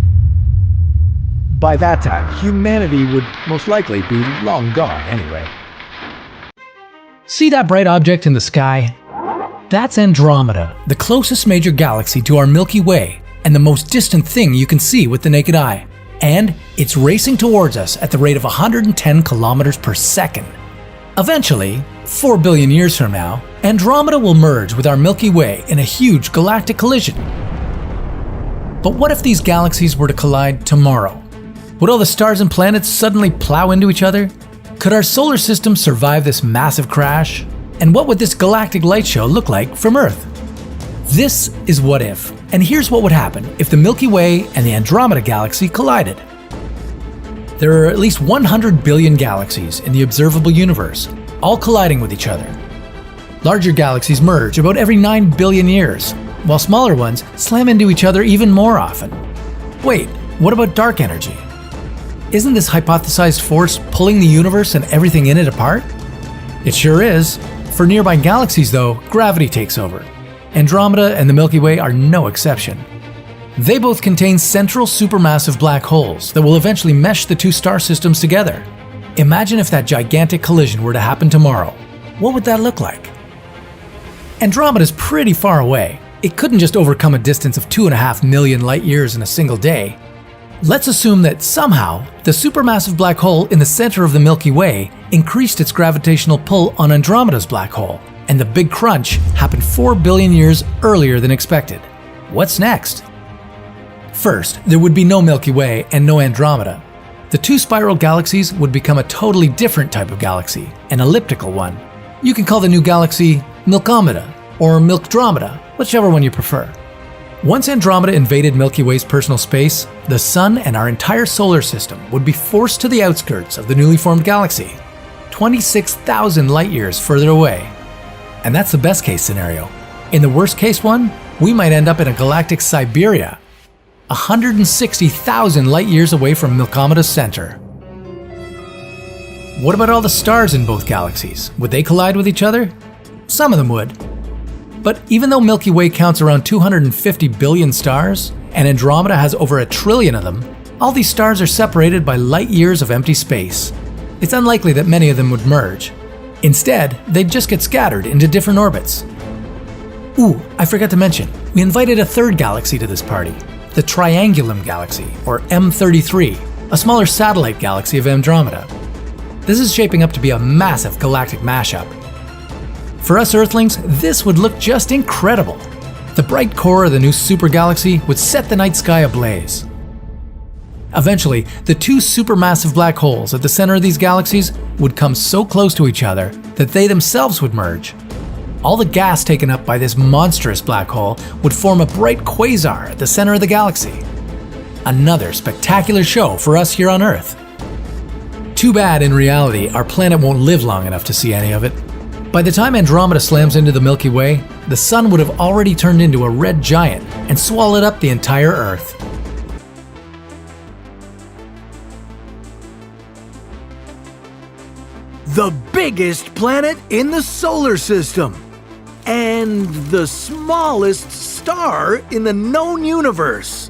By that time, humanity would most likely be long gone anyway. See that bright object in the sky? That's Andromeda, the closest major galaxy to our Milky Way and the most distant thing you can see with the naked eye. And it's racing towards us at the rate of 110 kilometers per second. Eventually, 4 billion years from now, Andromeda will merge with our Milky Way in a huge galactic collision. But what if these galaxies were to collide tomorrow? Would all the stars and planets suddenly plow into each other? Could our solar system survive this massive crash? And what would this galactic light show look like from Earth? This is What If, and here's what would happen if the Milky Way and the Andromeda galaxy collided. There are at least 100 billion galaxies in the observable universe, all colliding with each other. Larger galaxies merge about every 9 billion years, while smaller ones slam into each other even more often. Wait, what about dark energy? Isn't this hypothesized force pulling the universe and everything in it apart? It sure is. For nearby galaxies though, gravity takes over. Andromeda and the Milky Way are no exception. They both contain central supermassive black holes that will eventually mesh the two star systems together. Imagine if that gigantic collision were to happen tomorrow. What would that look like? Andromeda's pretty far away. It couldn't just overcome a distance of 2.5 million light years in a single day. Let's assume that somehow the supermassive black hole in the center of the Milky Way increased its gravitational pull on Andromeda's black hole, and the big crunch happened 4 billion years earlier than expected. What's next? First, there would be no Milky Way and no Andromeda. The two spiral galaxies would become a totally different type of galaxy, an elliptical one. You can call the new galaxy Milkomeda or Milkdromeda, whichever one you prefer. Once Andromeda invaded Milky Way's personal space, the Sun and our entire solar system would be forced to the outskirts of the newly formed galaxy, 26,000 light years further away. And that's the best case scenario. In the worst case one, we might end up in a galactic Siberia, 160,000 light years away from Milkomeda's center. What about all the stars in both galaxies? Would they collide with each other? Some of them would. But even though Milky Way counts around 250 billion stars, and Andromeda has over 1 trillion of them, all these stars are separated by light years of empty space. It's unlikely that many of them would merge. Instead, they'd just get scattered into different orbits. Ooh, I forgot to mention, we invited a third galaxy to this party, the Triangulum Galaxy, or M33, a smaller satellite galaxy of Andromeda. This is shaping up to be a massive galactic mashup. For us Earthlings, this would look just incredible. The bright core of the new supergalaxy would set the night sky ablaze. Eventually, the two supermassive black holes at the center of these galaxies would come so close to each other that they themselves would merge. All the gas taken up by this monstrous black hole would form a bright quasar at the center of the galaxy. Another spectacular show for us here on Earth. Too bad, in reality, our planet won't live long enough to see any of it. By the time Andromeda slams into the Milky Way, the sun would have already turned into a red giant and swallowed up the entire Earth. The biggest planet in the solar system, and the smallest star in the known universe.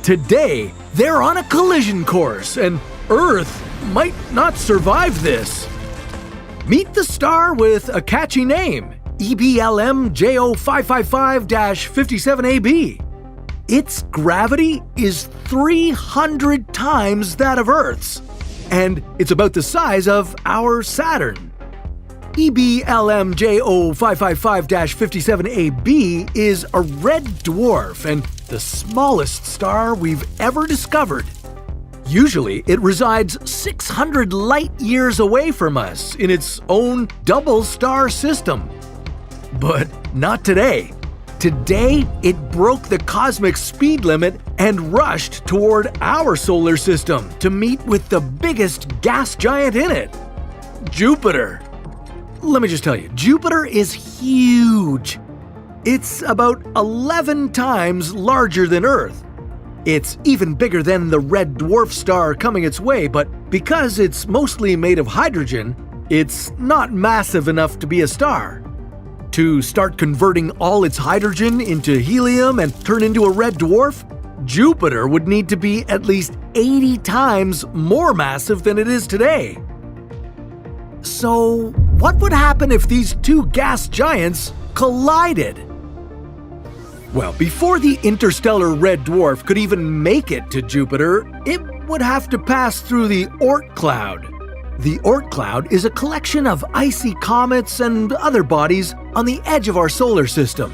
Today, they're on a collision course, and Earth might not survive this. Meet the star with a catchy name, EBLM J0555-57AB. Its gravity is 300 times that of Earth's, and it's about the size of our Saturn. EBLM J0555-57AB is a red dwarf and the smallest star we've ever discovered. Usually, it resides 600 light-years away from us in its own double-star system. But not today. Today, it broke the cosmic speed limit and rushed toward our solar system to meet with the biggest gas giant in it, Jupiter. Let me just tell you, Jupiter is huge. It's about 11 times larger than Earth. It's even bigger than the red dwarf star coming its way, but because it's mostly made of hydrogen, it's not massive enough to be a star. To start converting all its hydrogen into helium and turn into a red dwarf, Jupiter would need to be at least 80 times more massive than it is today. So, what would happen if these two gas giants collided? Well, before the interstellar red dwarf could even make it to Jupiter, it would have to pass through the Oort cloud. The Oort cloud is a collection of icy comets and other bodies on the edge of our solar system.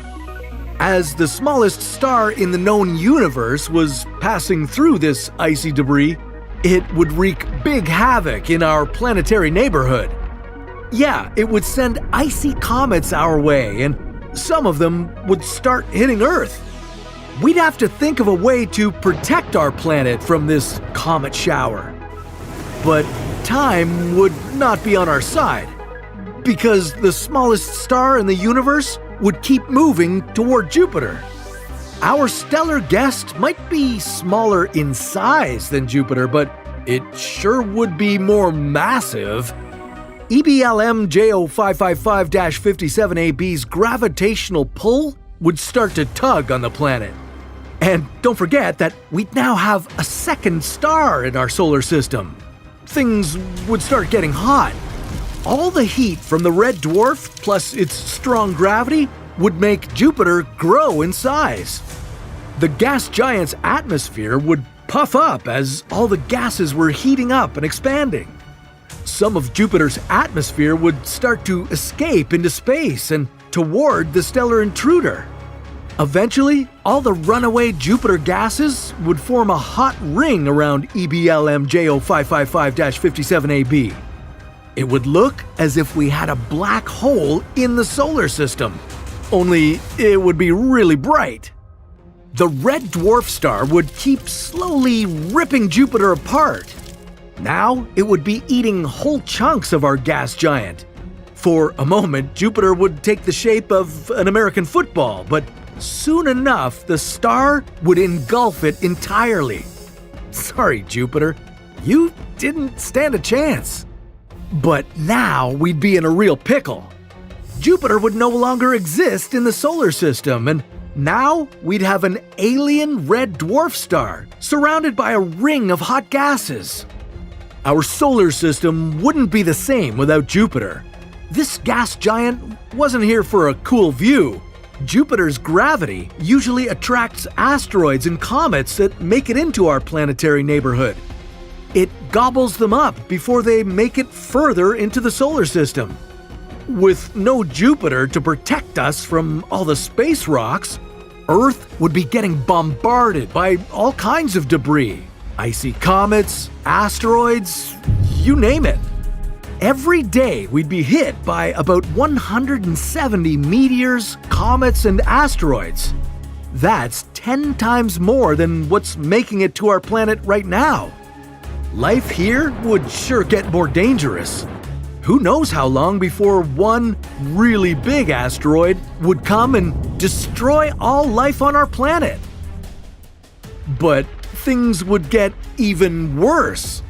As the smallest star in the known universe was passing through this icy debris, it would wreak big havoc in our planetary neighborhood. Yeah, it would send icy comets our way, and some of them would start hitting Earth. We'd have to think of a way to protect our planet from this comet shower. But time would not be on our side, because the smallest star in the universe would keep moving toward Jupiter. Our stellar guest might be smaller in size than Jupiter, but it sure would be more massive. EBLM J0555-57AB's gravitational pull would start to tug on the planet. And don't forget that we'd now have a second star in our solar system. Things would start getting hot. All the heat from the red dwarf, plus its strong gravity, would make Jupiter grow in size. The gas giant's atmosphere would puff up as all the gases were heating up and expanding. Some of Jupiter's atmosphere would start to escape into space and toward the stellar intruder. Eventually, all the runaway Jupiter gases would form a hot ring around EBLM J0555-57AB. It would look as if we had a black hole in the solar system, only it would be really bright. The red dwarf star would keep slowly ripping Jupiter apart. Now it would be eating whole chunks of our gas giant. For a moment, Jupiter would take the shape of an American football, but soon enough, the star would engulf it entirely. Sorry, Jupiter, you didn't stand a chance. But now we'd be in a real pickle. Jupiter would no longer exist in the solar system, and now we'd have an alien red dwarf star surrounded by a ring of hot gases. Our solar system wouldn't be the same without Jupiter. This gas giant wasn't here for a cool view. Jupiter's gravity usually attracts asteroids and comets that make it into our planetary neighborhood. It gobbles them up before they make it further into the solar system. With no Jupiter to protect us from all the space rocks, Earth would be getting bombarded by all kinds of debris. Icy comets, asteroids, you name it. Every day we'd be hit by about 170 meteors, comets, and asteroids. That's 10 times more than what's making it to our planet right now. Life here would sure get more dangerous. Who knows how long before one really big asteroid would come and destroy all life on our planet. But things would get even worse.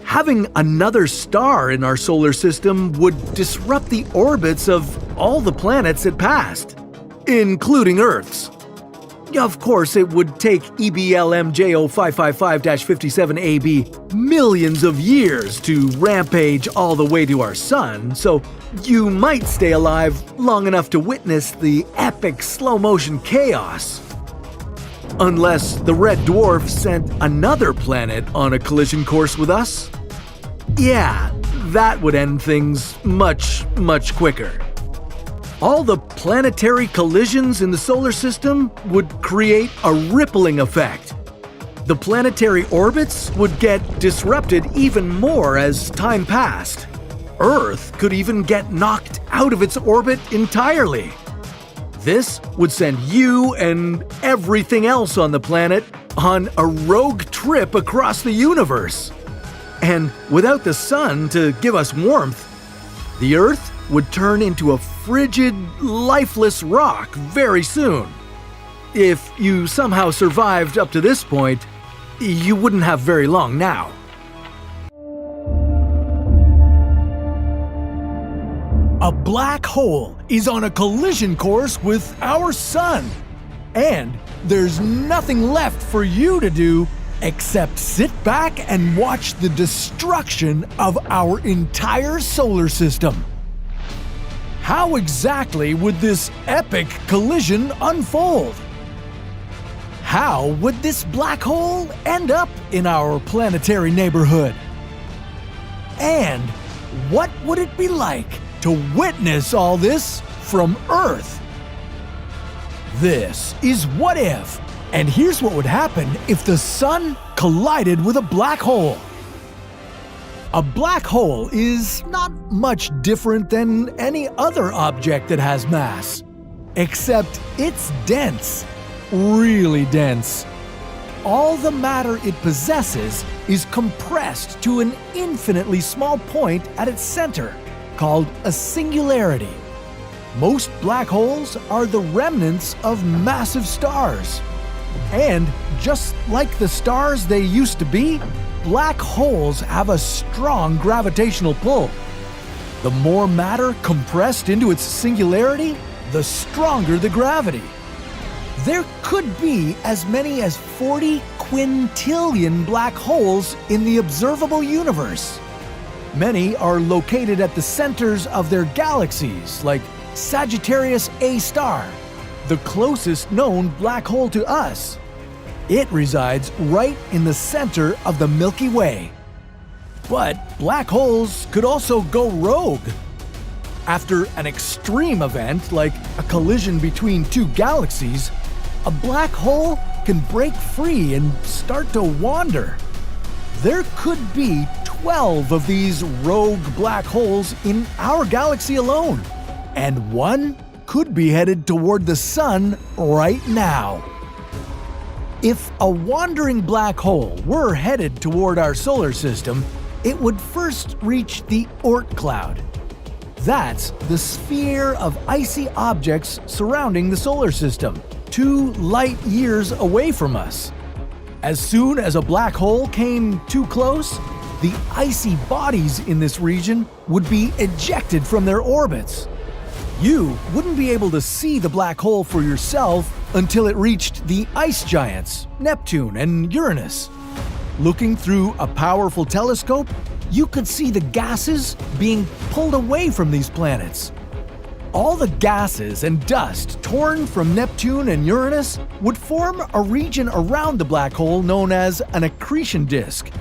Having another star in our solar system would disrupt the orbits of all the planets it passed, including Earth's. Of course, it would take EBLMJO 555-57AB millions of years to rampage all the way to our sun, so you might stay alive long enough to witness the epic slow-motion chaos. Unless the red dwarf sent another planet on a collision course with us. Yeah, that would end things much, much quicker. All the planetary collisions in the solar system would create a rippling effect. The planetary orbits would get disrupted even more as time passed. Earth could even get knocked out of its orbit entirely. This would send you and everything else on the planet on a rogue trip across the universe. And without the sun to give us warmth, the Earth would turn into a frigid, lifeless rock very soon. If you somehow survived up to this point, you wouldn't have very long now. A black hole is on a collision course with our sun. And there's nothing left for you to do except sit back and watch the destruction of our entire solar system. How exactly would this epic collision unfold? How would this black hole end up in our planetary neighborhood? And what would it be like to witness all this from Earth? This is What If, and here's what would happen if the sun collided with a black hole. A black hole is not much different than any other object that has mass, except it's dense, really dense. All the matter it possesses is compressed to an infinitely small point at its center, called a singularity. Most black holes are the remnants of massive stars. And just like the stars they used to be, black holes have a strong gravitational pull. The more matter compressed into its singularity, the stronger the gravity. There could be as many as 40 quintillion black holes in the observable universe. Many are located at the centers of their galaxies, like Sagittarius A star, the closest known black hole to us. It resides right in the center of the Milky Way. But black holes could also go rogue. After an extreme event like a collision between two galaxies, a black hole can break free and start to wander. There could be 12 of these rogue black holes in our galaxy alone, and one could be headed toward the sun right now. If a wandering black hole were headed toward our solar system, it would first reach the Oort cloud. That's the sphere of icy objects surrounding the solar system, 2 light years away from us. As soon as a black hole came too close, the icy bodies in this region would be ejected from their orbits. You wouldn't be able to see the black hole for yourself until it reached the ice giants, Neptune and Uranus. Looking through a powerful telescope, you could see the gases being pulled away from these planets. All the gases and dust torn from Neptune and Uranus would form a region around the black hole known as an accretion disk.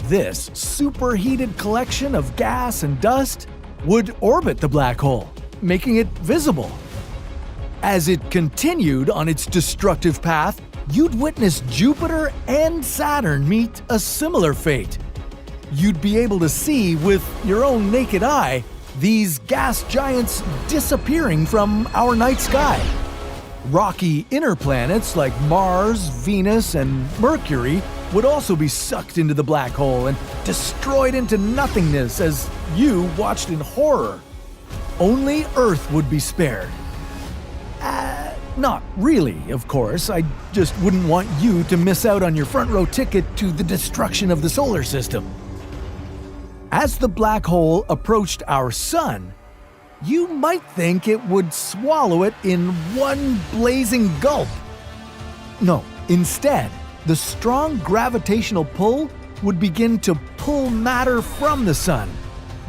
This superheated collection of gas and dust would orbit the black hole, making it visible. As it continued on its destructive path, you'd witness Jupiter and Saturn meet a similar fate. You'd be able to see with your own naked eye these gas giants disappearing from our night sky. Rocky inner planets like Mars, Venus, and Mercury would also be sucked into the black hole and destroyed into nothingness as you watched in horror. Only Earth would be spared. Not really, of course. I just wouldn't want you to miss out on your front row ticket to the destruction of the solar system. As the black hole approached our sun, you might think it would swallow it in one blazing gulp. No, instead, the strong gravitational pull would begin to pull matter from the sun,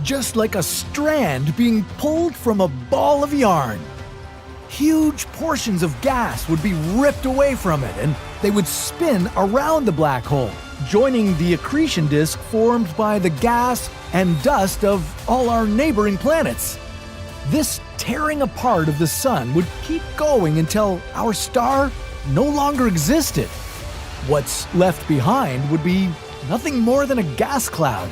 just like a strand being pulled from a ball of yarn. Huge portions of gas would be ripped away from it, and they would spin around the black hole, joining the accretion disk formed by the gas and dust of all our neighboring planets. This tearing apart of the sun would keep going until our star no longer existed. What's left behind would be nothing more than a gas cloud.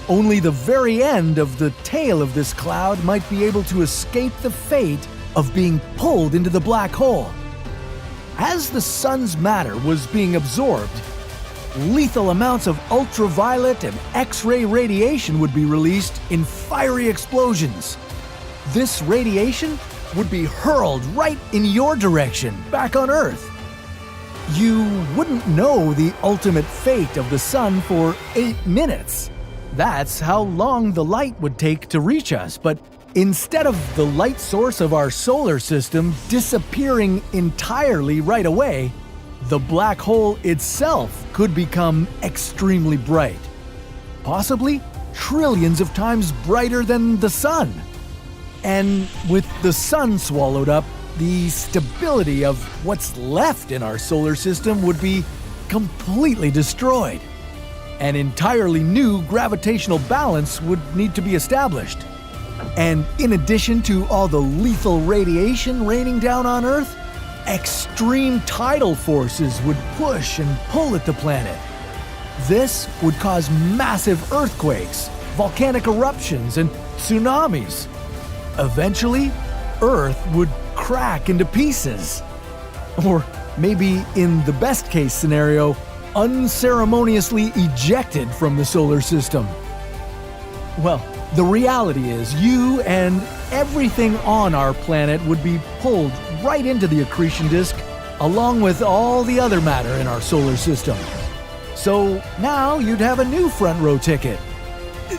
Only the very end of the tail of this cloud might be able to escape the fate of being pulled into the black hole. As the sun's matter was being absorbed, lethal amounts of ultraviolet and X-ray radiation would be released in fiery explosions. This radiation would be hurled right in your direction, back on Earth. You wouldn't know the ultimate fate of the sun for 8 minutes. That's how long the light would take to reach us, but instead of the light source of our solar system disappearing entirely right away, the black hole itself could become extremely bright. Possibly trillions of times brighter than the sun. And with the sun swallowed up, the stability of what's left in our solar system would be completely destroyed. An entirely new gravitational balance would need to be established. And in addition to all the lethal radiation raining down on Earth, extreme tidal forces would push and pull at the planet. This would cause massive earthquakes, volcanic eruptions, and tsunamis. Eventually, Earth would crack into pieces. Or maybe, in the best case scenario, unceremoniously ejected from the solar system. Well, the reality is you and everything on our planet would be pulled right into the accretion disk, along with all the other matter in our solar system. So now you'd have a new front row ticket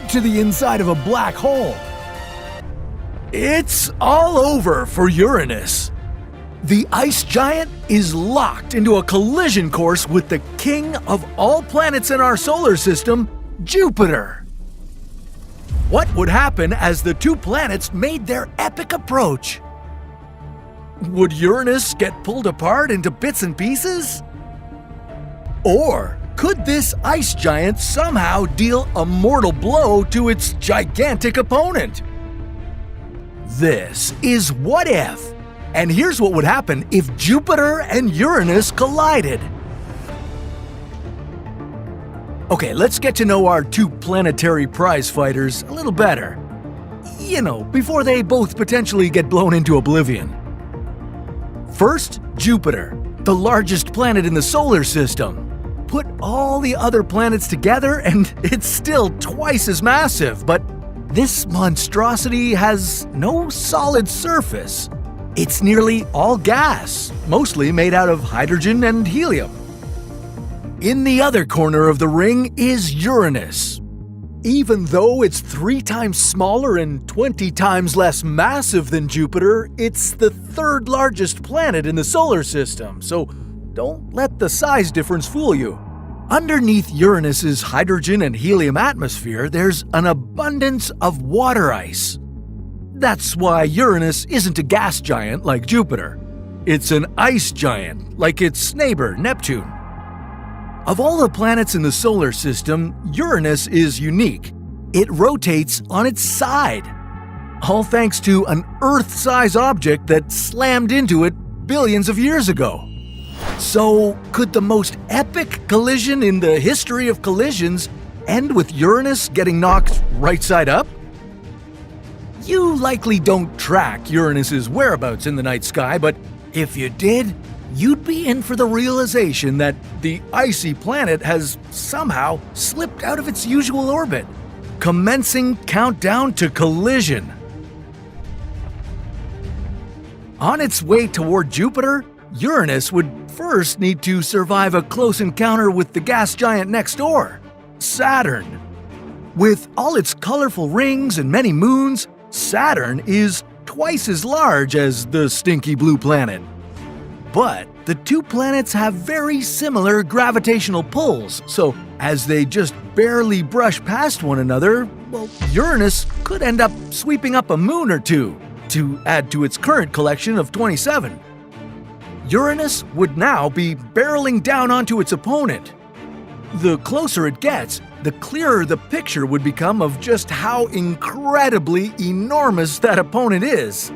to the inside of a black hole. It's all over for Uranus. The ice giant is locked into a collision course with the king of all planets in our solar system, Jupiter. What would happen as the two planets made their epic approach? Would Uranus get pulled apart into bits and pieces? Or could this ice giant somehow deal a mortal blow to its gigantic opponent? This is What If, and here's what would happen if Jupiter and Uranus collided. Okay, let's get to know our two planetary prize fighters a little better. You know, before they both potentially get blown into oblivion. First, Jupiter, the largest planet in the solar system. Put all the other planets together and it's still twice as massive, but this monstrosity has no solid surface. It's nearly all gas, mostly made out of hydrogen and helium. In the other corner of the ring is Uranus. Even though it's 3 times smaller and 20 times less massive than Jupiter, it's the third largest planet in the solar system, so don't let the size difference fool you. Underneath Uranus's hydrogen and helium atmosphere, there's an abundance of water ice. That's why Uranus isn't a gas giant like Jupiter. It's an ice giant like its neighbor, Neptune. Of all the planets in the solar system, Uranus is unique. It rotates on its side. all thanks to an Earth-size object that slammed into it billions of years ago. So, could the most epic collision in the history of collisions end with Uranus getting knocked right side up? You likely don't track Uranus's whereabouts in the night sky, but if you did, you'd be in for the realization that the icy planet has somehow slipped out of its usual orbit, commencing countdown to collision. On its way toward Jupiter, Uranus would first need to survive a close encounter with the gas giant next door, Saturn. With all its colorful rings and many moons, Saturn is twice as large as the stinky blue planet. But the two planets have very similar gravitational pulls, so as they just barely brush past one another, well, Uranus could end up sweeping up a moon or two to add to its current collection of 27. Uranus would now be barreling down onto its opponent. The closer it gets, the clearer the picture would become of just how incredibly enormous that opponent is.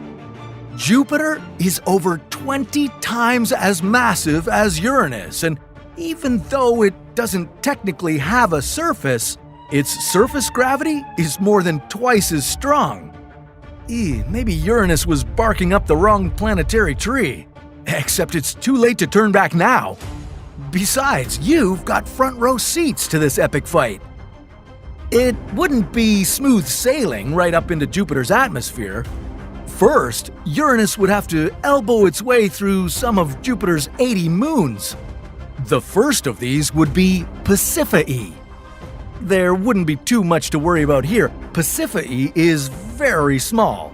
Jupiter is over 20 times as massive as Uranus, and even though it doesn't technically have a surface, its surface gravity is more than twice as strong. Maybe Uranus was barking up the wrong planetary tree. Except it's too late to turn back now. Besides, you've got front row seats to this epic fight. It wouldn't be smooth sailing right up into Jupiter's atmosphere. First, Uranus would have to elbow its way through some of Jupiter's 80 moons. The first of these would be Pasiphae. There wouldn't be too much to worry about here. Pasiphae is very small.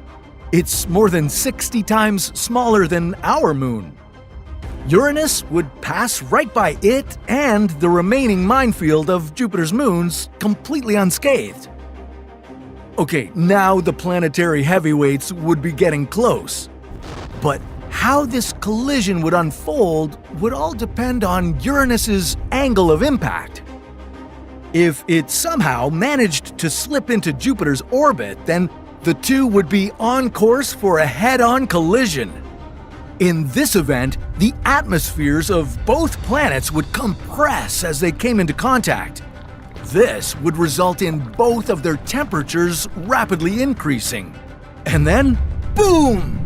It's more than 60 times smaller than our moon. Uranus would pass right by it and the remaining minefield of Jupiter's moons completely unscathed. Okay, now the planetary heavyweights would be getting close. But how this collision would unfold would all depend on Uranus's angle of impact. If it somehow managed to slip into Jupiter's orbit, then the two would be on course for a head-on collision. In this event, the atmospheres of both planets would compress as they came into contact. This would result in both of their temperatures rapidly increasing. And then, boom!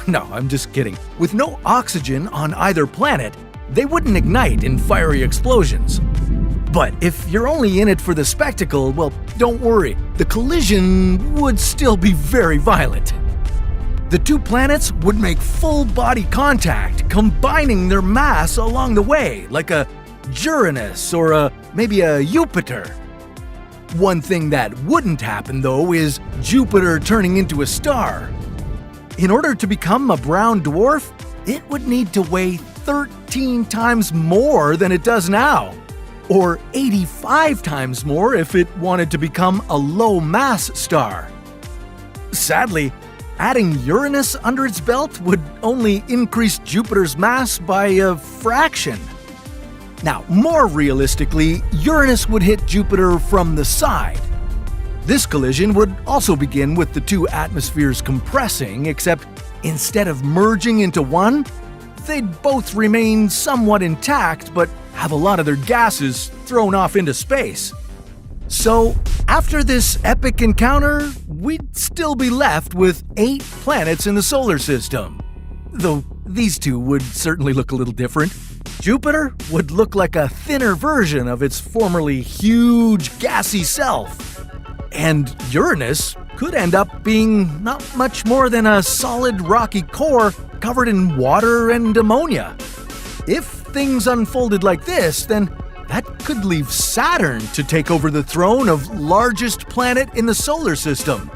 No, I'm just kidding. With no oxygen on either planet, they wouldn't ignite in fiery explosions. But if you're only in it for the spectacle, well, don't worry, the collision would still be very violent. The two planets would make full-body contact, combining their mass along the way, like a Uranus or maybe a Jupiter. One thing that wouldn't happen, though, is Jupiter turning into a star. In order to become a brown dwarf, it would need to weigh 13 times more than it does now. Or 85 times more if it wanted to become a low-mass star. Sadly, adding Uranus under its belt would only increase Jupiter's mass by a fraction. Now, more realistically, Uranus would hit Jupiter from the side. This collision would also begin with the two atmospheres compressing, except instead of merging into one, they'd both remain somewhat intact but have a lot of their gases thrown off into space. So, after this epic encounter, we'd still be left with 8 planets in the solar system. Though these two would certainly look a little different. Jupiter would look like a thinner version of its formerly huge gassy self. And Uranus could end up being not much more than a solid rocky core covered in water and ammonia. If things unfolded like this, then that could leave Saturn to take over the throne of largest planet in the solar system.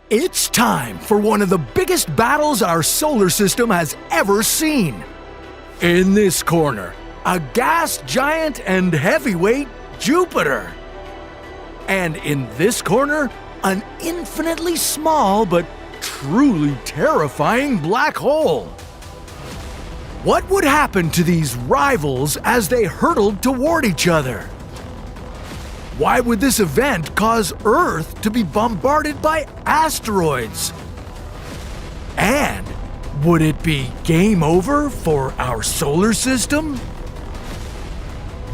It's time for one of the biggest battles our solar system has ever seen. In this corner, a gas giant and heavyweight Jupiter. And in this corner, an infinitely small but truly terrifying black hole. What would happen to these rivals as they hurtled toward each other? Why would this event cause Earth to be bombarded by asteroids? And would it be game over for our solar system?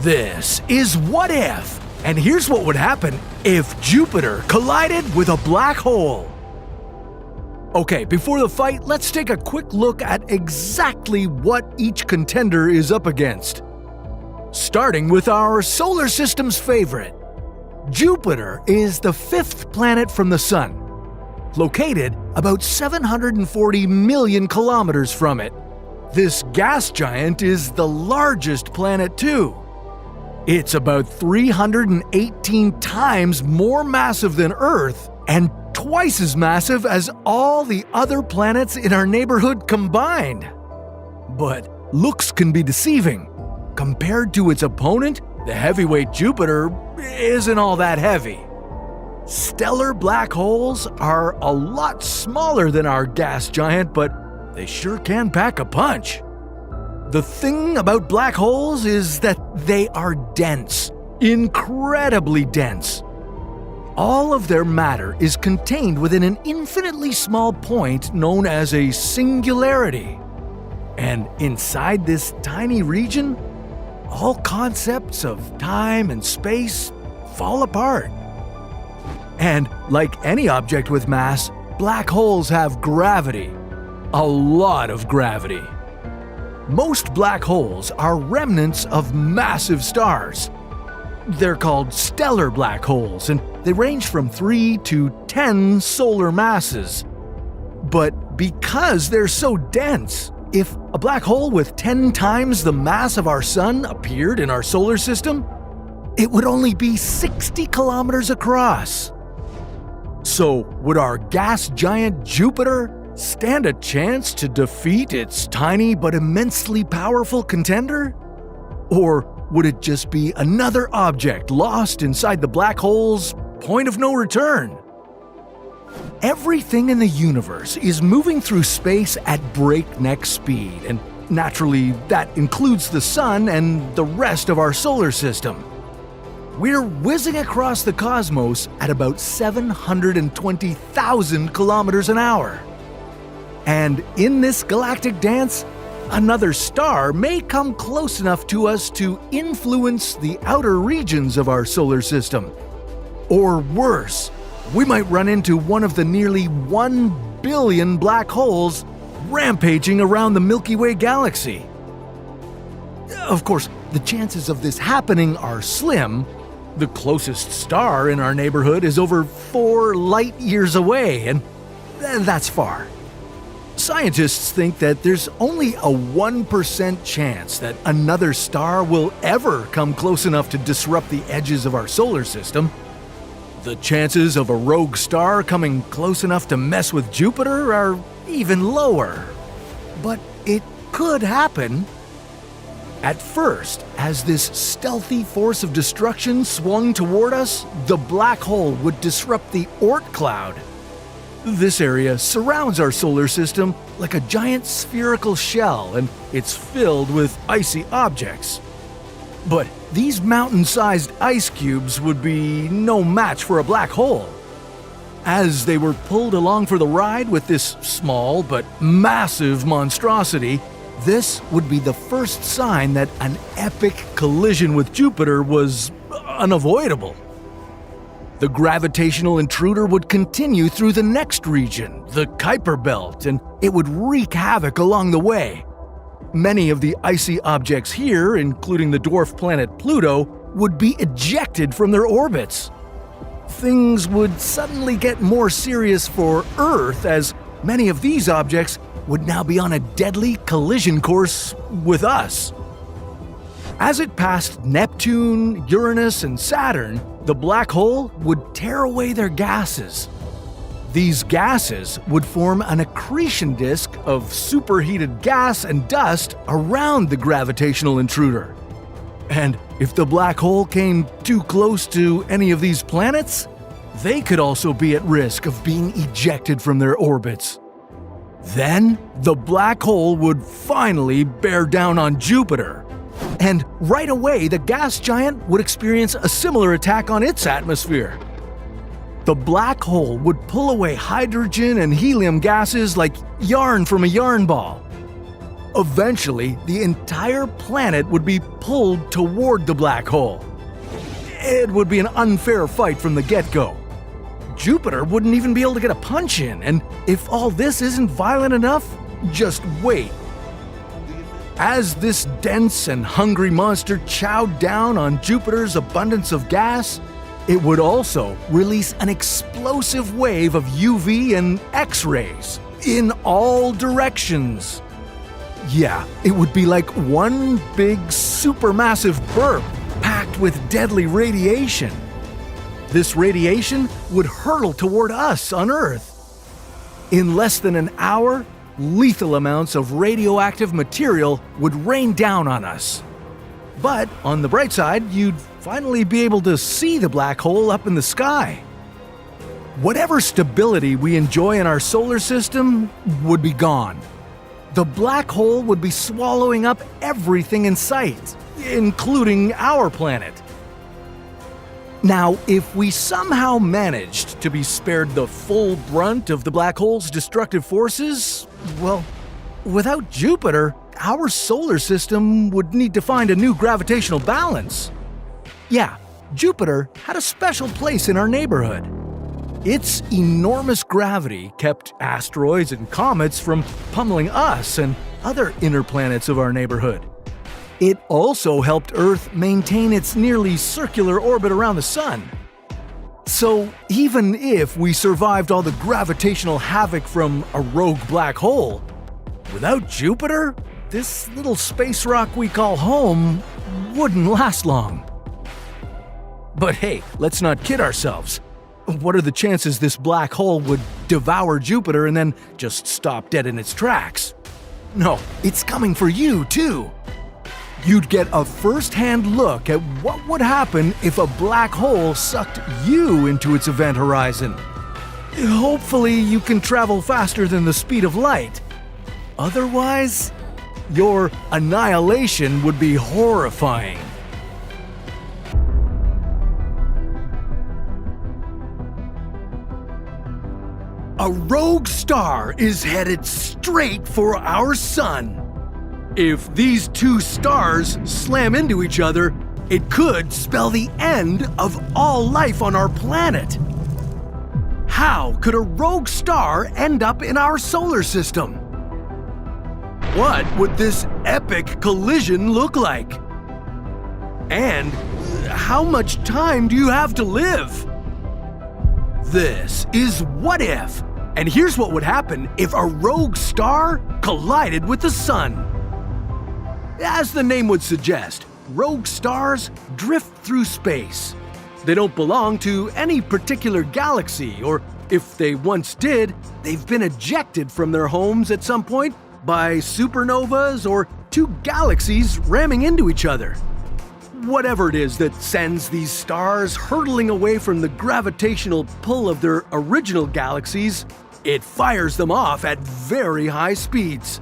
This is What If, and here's what would happen if Jupiter collided with a black hole. Okay, before the fight, let's take a quick look at exactly what each contender is up against. Starting with our solar system's favorite. Jupiter is the 5th planet from the Sun, located about 740 million kilometers from it. This gas giant is the largest planet too. It's about 318 times more massive than Earth and twice as massive as all the other planets in our neighborhood combined. But looks can be deceiving. Compared to its opponent, the heavyweight Jupiter isn't all that heavy. Stellar black holes are a lot smaller than our gas giant, but they sure can pack a punch. The thing about black holes is that they are dense, incredibly dense. All of their matter is contained within an infinitely small point known as a singularity. And inside this tiny region, all concepts of time and space fall apart. And like any object with mass, black holes have gravity. A lot of gravity. Most black holes are remnants of massive stars. They're called stellar black holes, and they range from 3 to 10 solar masses. But because they're so dense, if a black hole with 10 times the mass of our Sun appeared in our solar system, it would only be 60 kilometers across. So, would our gas giant Jupiter stand a chance to defeat its tiny but immensely powerful contender? Or would it just be another object lost inside the black hole's point of no return? Everything in the universe is moving through space at breakneck speed, and naturally, that includes the Sun and the rest of our solar system. We're whizzing across the cosmos at about 720,000 kilometers an hour. And in this galactic dance, another star may come close enough to us to influence the outer regions of our solar system. Or worse, we might run into one of the nearly 1 billion black holes rampaging around the Milky Way galaxy. Of course, the chances of this happening are slim. The closest star in our neighborhood is over 4 light years away, and that's far. Scientists think that there's only a 1% chance that another star will ever come close enough to disrupt the edges of our solar system. The chances of a rogue star coming close enough to mess with Jupiter are even lower. But it could happen. At first, as this stealthy force of destruction swung toward us, the black hole would disrupt the Oort cloud. This area surrounds our solar system like a giant spherical shell, and it's filled with icy objects. But these mountain-sized ice cubes would be no match for a black hole. As they were pulled along for the ride with this small but massive monstrosity, this would be the first sign that an epic collision with Jupiter was unavoidable. The gravitational intruder would continue through the next region, the Kuiper Belt, and it would wreak havoc along the way. Many of the icy objects here, including the dwarf planet Pluto, would be ejected from their orbits. Things would suddenly get more serious for Earth, as many of these objects would now be on a deadly collision course with us. As it passed Neptune, Uranus, and Saturn, the black hole would tear away their gases. These gases would form an accretion disk of superheated gas and dust around the gravitational intruder. And if the black hole came too close to any of these planets, they could also be at risk of being ejected from their orbits. Then, the black hole would finally bear down on Jupiter. And right away, the gas giant would experience a similar attack on its atmosphere. The black hole would pull away hydrogen and helium gases like yarn from a yarn ball. Eventually, the entire planet would be pulled toward the black hole. It would be an unfair fight from the get-go. Jupiter wouldn't even be able to get a punch in, and if all this isn't violent enough, just wait. As this dense and hungry monster chowed down on Jupiter's abundance of gas, it would also release an explosive wave of UV and X-rays in all directions. Yeah, it would be like one big supermassive burp packed with deadly radiation. This radiation would hurtle toward us on Earth. In less than an hour, lethal amounts of radioactive material would rain down on us. But on the bright side, you'd finally be able to see the black hole up in the sky. Whatever stability we enjoy in our solar system would be gone. The black hole would be swallowing up everything in sight, including our planet. Now, if we somehow managed to be spared the full brunt of the black hole's destructive forces, well, without Jupiter, our solar system would need to find a new gravitational balance. Yeah, Jupiter had a special place in our neighborhood. Its enormous gravity kept asteroids and comets from pummeling us and other inner planets of our neighborhood. It also helped Earth maintain its nearly circular orbit around the Sun. So even if we survived all the gravitational havoc from a rogue black hole, without Jupiter, this little space rock we call home wouldn't last long. But hey, let's not kid ourselves. What are the chances this black hole would devour Jupiter and then just stop dead in its tracks? No, it's coming for you too. You'd get a first-hand look at what would happen if a black hole sucked you into its event horizon. Hopefully you can travel faster than the speed of light. Otherwise, your annihilation would be horrifying. A rogue star is headed straight for our sun. If these two stars slam into each other, it could spell the end of all life on our planet. How could a rogue star end up in our solar system? What would this epic collision look like? And how much time do you have to live? This is What If, and here's what would happen if a rogue star collided with the sun. As the name would suggest, rogue stars drift through space. They don't belong to any particular galaxy, or if they once did, they've been ejected from their homes at some point by supernovas or two galaxies ramming into each other. Whatever it is that sends these stars hurtling away from the gravitational pull of their original galaxies, it fires them off at very high speeds.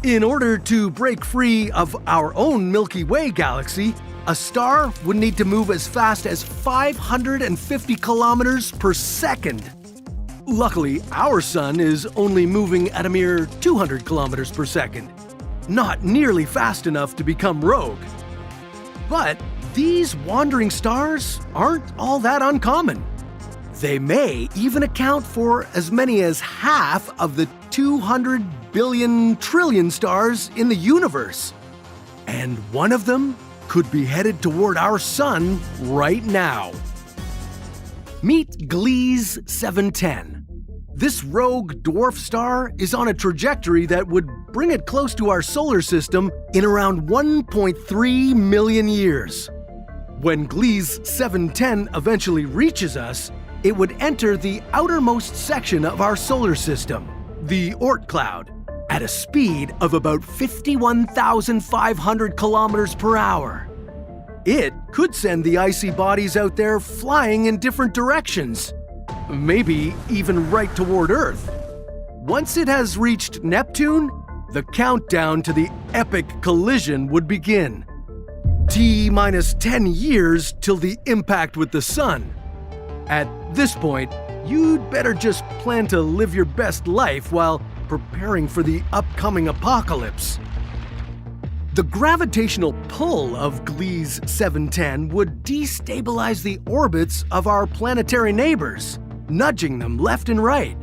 In order to break free of our own Milky Way galaxy, a star would need to move as fast as 550 kilometers per second. Luckily, our sun is only moving at a mere 200 kilometers per second, not nearly fast enough to become rogue. But these wandering stars aren't all that uncommon. They may even account for as many as half of the 200 billion trillion stars in the universe. And one of them could be headed toward our sun right now. Meet Gliese 710. This rogue dwarf star is on a trajectory that would bring it close to our solar system in around 1.3 million years. When Gliese 710 eventually reaches us, it would enter the outermost section of our solar system, the Oort cloud, at a speed of about 51,500 kilometers per hour. It could send the icy bodies out there flying in different directions, maybe even right toward Earth. Once it has reached Neptune, the countdown to the epic collision would begin. T-minus 10 years till the impact with the sun. At this point, you'd better just plan to live your best life while preparing for the upcoming apocalypse. The gravitational pull of Gliese 710 would destabilize the orbits of our planetary neighbors, nudging them left and right.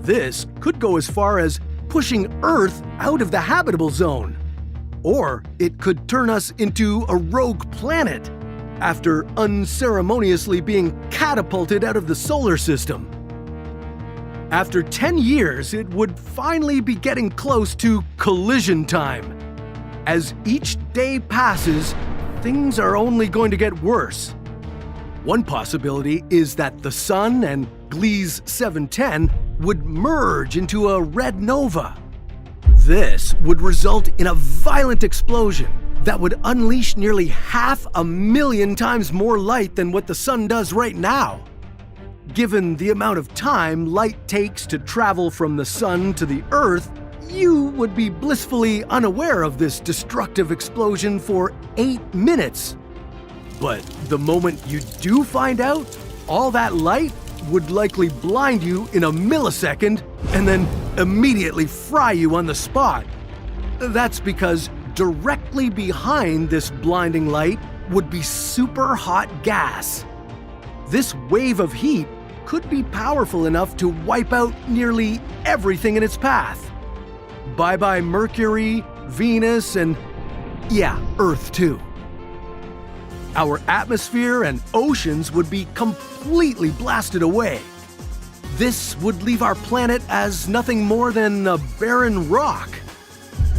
This could go as far as pushing Earth out of the habitable zone. Or it could turn us into a rogue planet after unceremoniously being catapulted out of the solar system. After 10 years, it would finally be getting close to collision time. As each day passes, things are only going to get worse. One possibility is that the Sun and Gliese 710 would merge into a red nova. This would result in a violent explosion that would unleash nearly 500,000 times more light than what the Sun does right now. Given the amount of time light takes to travel from the Sun to the Earth, you would be blissfully unaware of this destructive explosion for 8 minutes. But the moment you do find out, all that light would likely blind you in a millisecond and then immediately fry you on the spot. That's because directly behind this blinding light would be super hot gas. This wave of heat could be powerful enough to wipe out nearly everything in its path. Bye-bye Mercury, Venus, and yeah, Earth too. Our atmosphere and oceans would be completely blasted away. This would leave our planet as nothing more than a barren rock.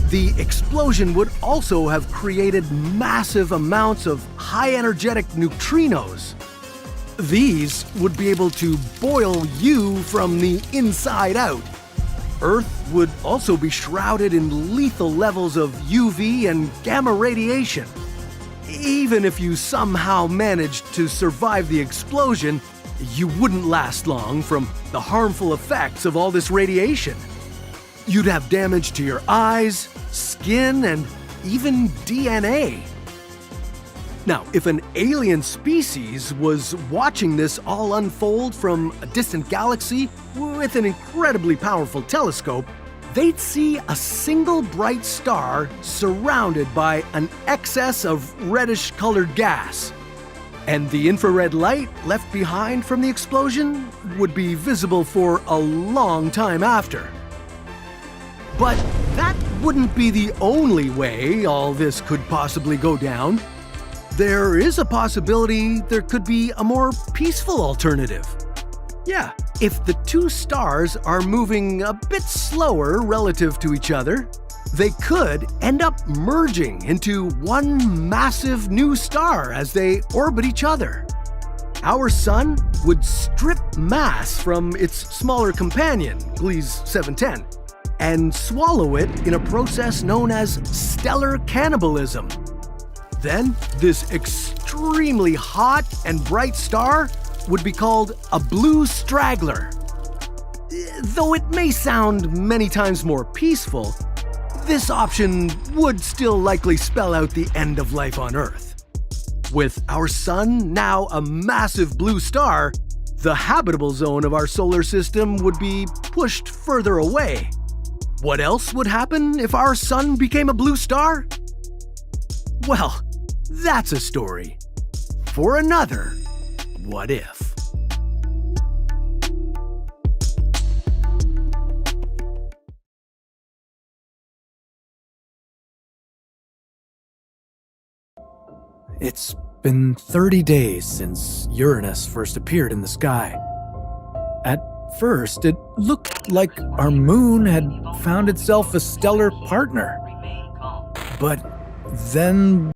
The explosion would also have created massive amounts of high-energetic neutrinos. These would be able to boil you from the inside out. Earth would also be shrouded in lethal levels of UV and gamma radiation. Even if you somehow managed to survive the explosion, you wouldn't last long from the harmful effects of all this radiation. You'd have damage to your eyes, skin, and even DNA. Now, if an alien species was watching this all unfold from a distant galaxy with an incredibly powerful telescope, they'd see a single bright star surrounded by an excess of reddish-colored gas. And the infrared light left behind from the explosion would be visible for a long time after. But that wouldn't be the only way all this could possibly go down. There is a possibility there could be a more peaceful alternative. Yeah, if the two stars are moving a bit slower relative to each other, they could end up merging into one massive new star as they orbit each other. Our Sun would strip mass from its smaller companion, Gliese 710, and swallow it in a process known as stellar cannibalism. Then, this extremely hot and bright star would be called a blue straggler. Though it may sound many times more peaceful, this option would still likely spell out the end of life on Earth. With our Sun now a massive blue star, the habitable zone of our solar system would be pushed further away. What else would happen if our Sun became a blue star? Well, that's a story for another What If. It's been 30 days since Uranus first appeared in the sky. At first, it looked like our moon had found itself a stellar partner. But then